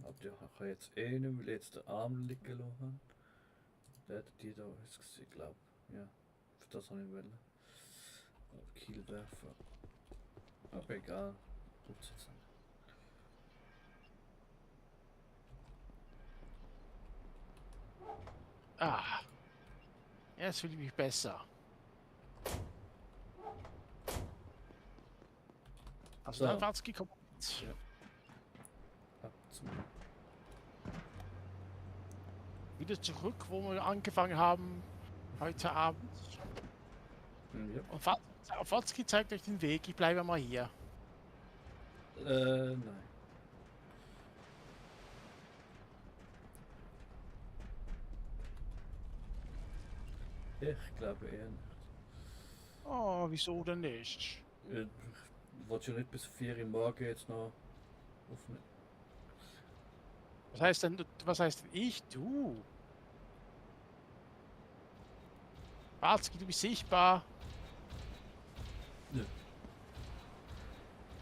aber die habe ich jetzt eh nicht, weil jetzt der Arm liegen lassen haben. Der hat die da jetzt gesehen, glaube ich. Ja, für das habe ich wollen. Kielwerfer. Aber egal. Gut jetzt. Ah. Jetzt fühle ich mich besser. Also So. dann war's gekommen. Ab zum Wieder zurück, wo wir angefangen haben. Heute Abend. ja. Und Watzki zeigt euch den Weg. Ich bleibe mal hier. Nein. Ich glaube eher nicht. Oh, wieso denn nicht? Ich wollte ja nicht bis 4 Uhr morgen jetzt noch aufnehmen. Was heißt denn ich? Du? Watzki, du bist sichtbar. Ja.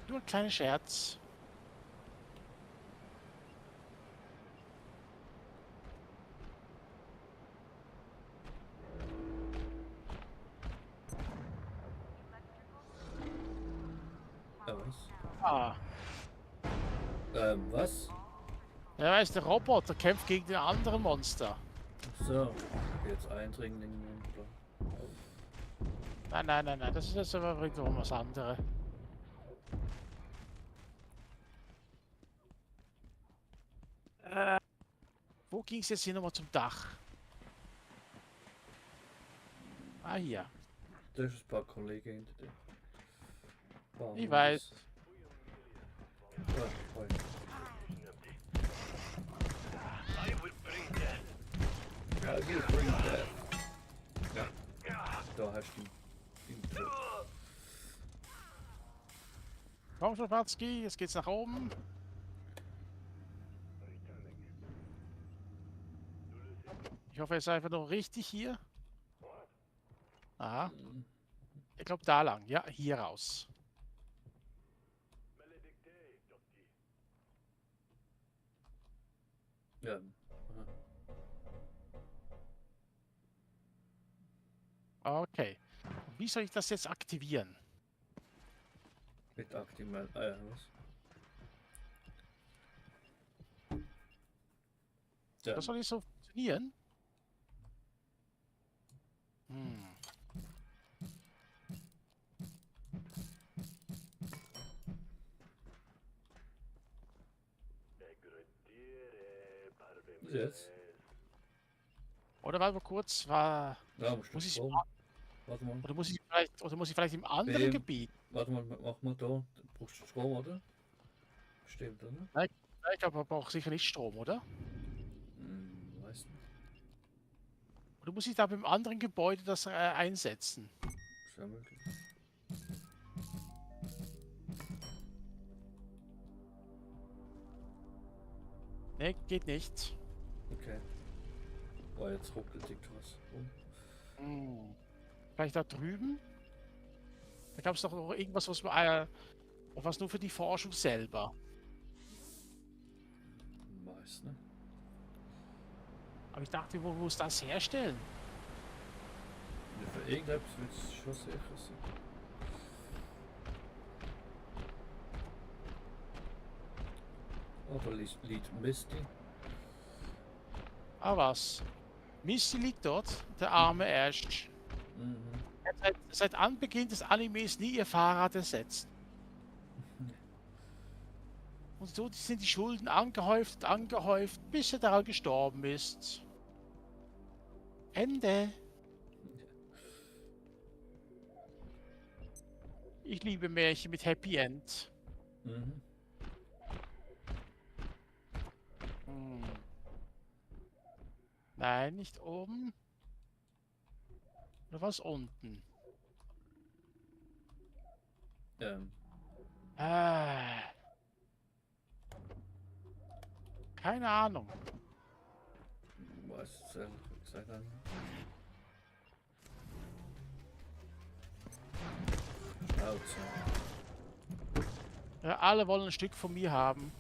Nur ein kleiner Scherz. Was? Ah. Was? Ja, weiß, der Roboter kämpft gegen den anderen Monster. So, jetzt Eindringling und bla. Nein, das ist jetzt aber wiederum was anderes. Wo ging es jetzt hier nochmal zum Dach? Ah, hier. Da ist ein paar Kollegen hinter dir. Ich weiß. I will bring death. I will bring death. Ja. Da hast du ihn tot. Komm schon, Watzki, jetzt geht's nach oben. Ich hoffe, es ist einfach noch richtig hier. Aha. Ich glaube da lang. Ja, hier raus. Ja. Aha. Okay. Und wie soll ich das jetzt aktivieren? Mit aktivieren. Ah ja, was? Ja. Das soll nicht so funktionieren. Hm. Was jetzt? Oder warte mal kurz, war. Ja, musst du Muss ich- Strom. Warte mal. Oder muss ich vielleicht im anderen Wem? Gebiet? Warte mal, mach mal da. Du brauchst du Strom, oder? Stimmt, oder? Ja, ich glaube, man braucht sicher nicht Strom, oder? Weiß nicht. Oder muss ich da beim anderen Gebäude das einsetzen? Ist ja möglich. Ne, geht nicht. Okay. Oh, jetzt ruckelt irgendwas rum. Hm. Vielleicht da drüben? Da gab es doch noch irgendwas, was nur für die Forschung selber. Weiß nicht. Aber ich dachte, wo muss das herstellen? Ja, für irgendetwas wird es schon sicher sein. Oh, da liegt Misty. Ah, was? Misty liegt dort, der arme Ash. Mhm. Er hat seit Anbeginn des Animes nie ihr Fahrrad ersetzt. Und so sind die Schulden angehäuft, bis er daran gestorben ist. Ende. Ich liebe Märchen mit Happy End. Mhm. Hm. Nein, nicht oben. Oder was unten? Ah. Keine Ahnung. Weiß es ehrlich gesagt auch nicht. Schnauze. Ja, alle wollen ein Stück von mir haben.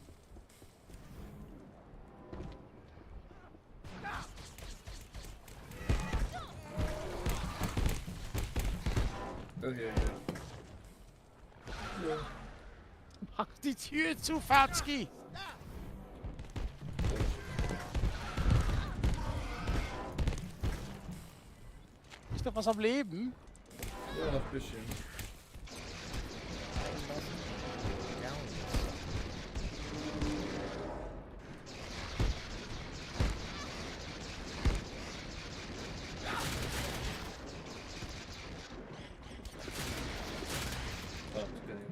Oh, ja. Ja. Mach die Tür zu, Fatzki! Ist doch was am Leben? Ja, noch ein bisschen. Down. Ah, geil.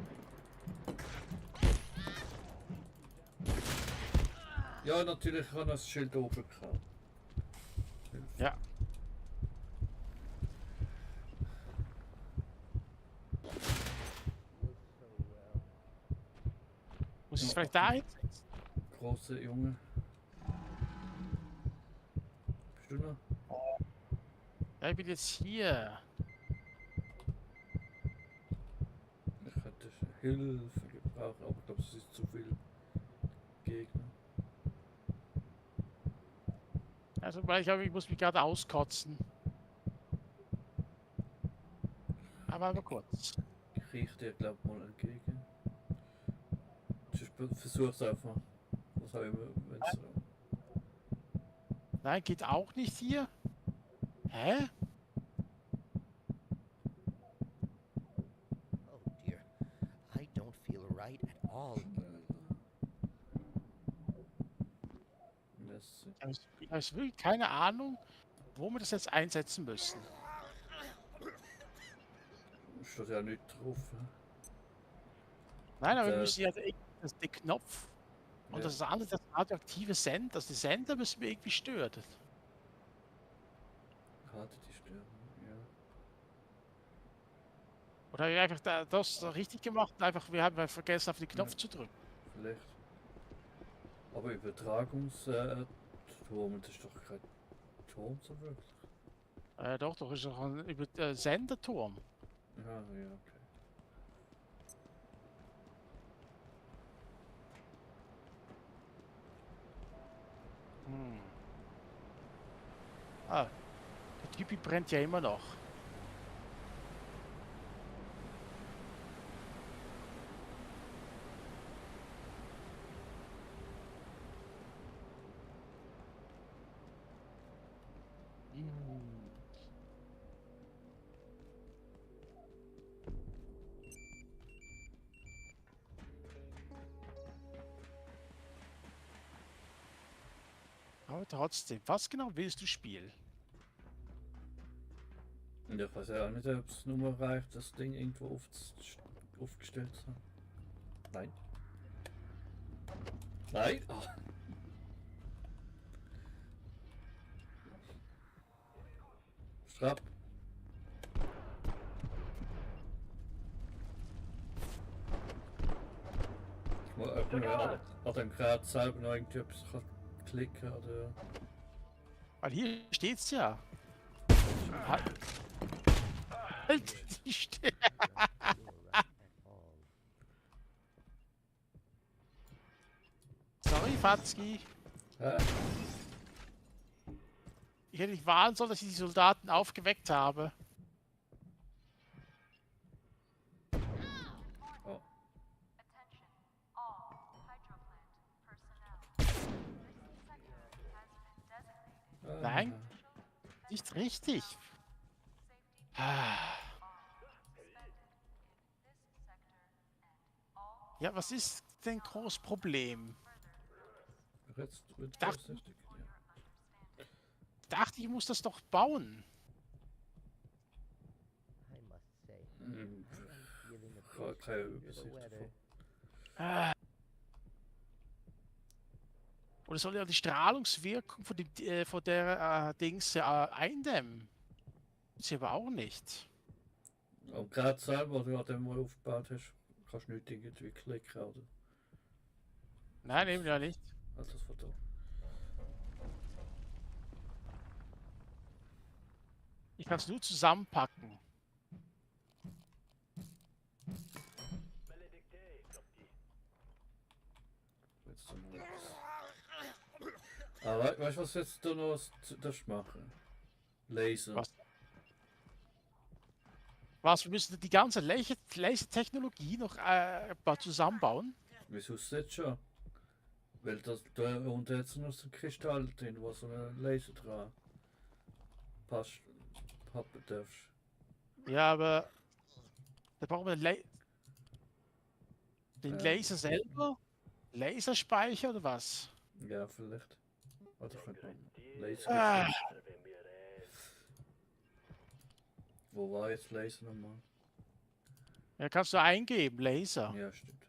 Ja, natürlich kann das Schild oben gehabt. Ja. Muss ich es vielleicht da hinsetzen? Große Junge. Bist du noch? Ja, ich bin jetzt hier. Ich hätte Hilfe gebraucht, aber ich glaube, es ist zu viel Gegner. Also, weil ich muss mich gerade auskotzen. Aber mal kurz. Ich riech dir, glaub mal entgegen. Versuch's einfach. Was auch immer, wenn's Nein, geht auch nicht hier. Hä? Oh dear. I don't feel right at all. Messi. Ich habe wirklich keine Ahnung, wo wir das jetzt einsetzen müssen. Steht ja nicht drauf. Ne? Nein, aber wir Äh, müssen ja den Knopf und Ja. das andere, das radioaktive Sender, also die Sender müssen wir irgendwie stören. Karte die Sterne, Oder wir einfach das richtig gemacht, einfach wir haben vergessen auf den Knopf Ja. zu drücken. Vielleicht. Aber Übertragungsturm, das ist doch kein Turm so wirklich. Doch, ist doch ein Senderturm. Ja, ja, okay. Hm. Ah, der Typi brennt ja immer noch. Hm. Aber trotzdem, was genau willst du spielen? Und ich weiß ja auch nicht, ob es nur reicht, das Ding irgendwo aufgestellt zu haben. Nein. Nein? Ah. Strapp. Ich muss an dem Gerät selber noch irgendetwas klicken oder. Weil hier steht's ja. Halt die Stimme. Sorry, Fatzki. Ich hätte nicht warnen sollen, dass ich die Soldaten aufgeweckt habe. Oh. Attention, all hydroplant personnel. This sector has been designated Nein. Nicht richtig. Ah. suspended in this sector and all Ja, was ist denn groß Problem? Jetzt wird Dacht- vorsichtig. Ja. Dachte, ich muss das doch bauen. I must say, Hm, I'm feeling a keine bit under the Übersicht weather. davon. Ah. Oder soll ja die Strahlungswirkung von der Dings eindämmen? Ist sie aber auch nicht. Und gerade selber, du an dem mal aufgebaut hast, kannst du nicht irgendwie klicken, oder? Nein, eben ja nicht. Also das Foto. Ich kann es nur zusammenpacken. Jetzt dann noch was. Aber weißt du, was jetzt du noch das machen? Laser. Was? Was, wir müssen die ganze Lasertechnologie noch zusammenbauen? Wieso ist das jetzt schon? Weil das da unten jetzt noch so ein Kristall drin, wo so ein Laser dran passt, haben darfst. Ja, aber da brauchen wir den Laser selber? Laserspeicher oder was? Ja, vielleicht. Oder könnte man Laser. Ah, Wo war jetzt Laser nochmal? ja, kannst du eingeben, Laser. Ja, stimmt.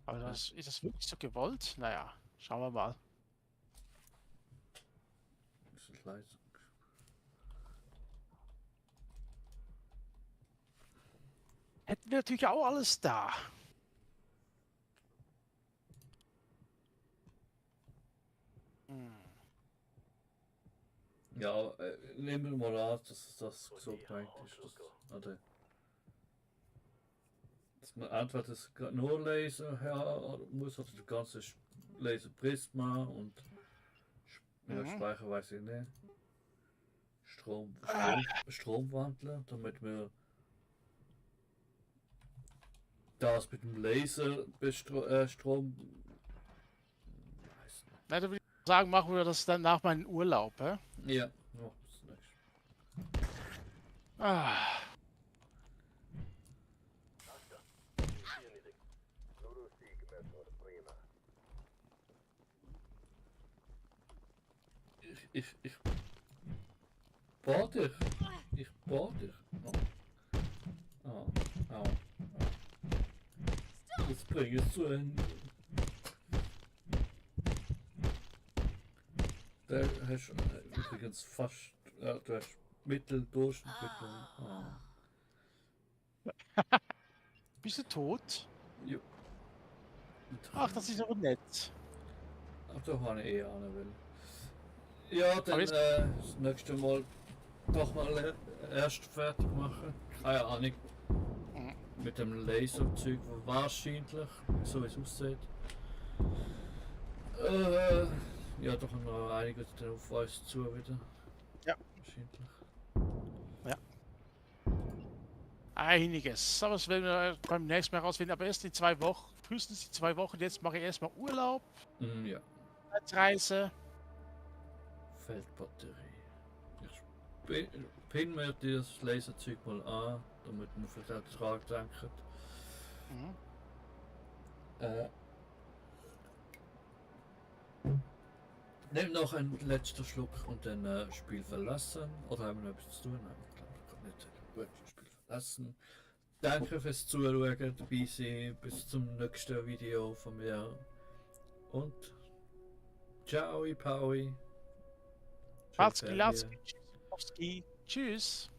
Aber ist das wirklich so gewollt? Naja, schauen wir mal. Das ist leise. Hätten wir natürlich auch alles da. Hm. Ja, nehmen wir mal an, dass das so gemeint ist. Oder dass man entweder das nur Laser her muss oder das ganze Laserprisma und ja, Mhm. Speicher weiß ich nicht. Stromwandler, damit wir das mit dem Laser Strom. Weiß Na, dann würde ich sagen, machen wir das dann nach meinem Urlaub, hä? nicht. Ja, noch bis nächstes. Ah. Ich bohr dich. Ich bohr dich. Oh. Oh. Oh. Das bringe ich zu Ende. Der hast übrigens fast, du hast mitteldurchschnittlichen Arm. Bist du tot? Jo. Ach, das ist aber nett. Ach, da habe ich eh ahnen will. Ja, dann Aber jetzt- das nächste Mal doch mal erst fertig machen. Keine Ahnung. Mhm. Mit dem Laserzeug wahrscheinlich, so wie es aussieht. Ja, doch noch einiges dann auf uns zu wieder. Ja. Wahrscheinlich. Einiges. Aber das werden wir beim nächsten Mal rausfinden. Aber erst in 2 Wochen. Frühestens in 2 Wochen. Jetzt mache ich erstmal Urlaub. Ja. Als Reise. Feldbatterie. Ich pin mir das Laserzeug mal an, damit wir für den Ertrag denken. Mhm. Nimm noch einen letzten Schluck und dann Spiel verlassen. Oder haben wir noch etwas zu tun? Nein, ich glaube, ich kann nicht. Gut, Spiel verlassen. Danke fürs Zuschauen, dabei sein. Bis zum nächsten Video von mir. Und ciao, Paui. Patski, Latski, Tschüss. Tschüss.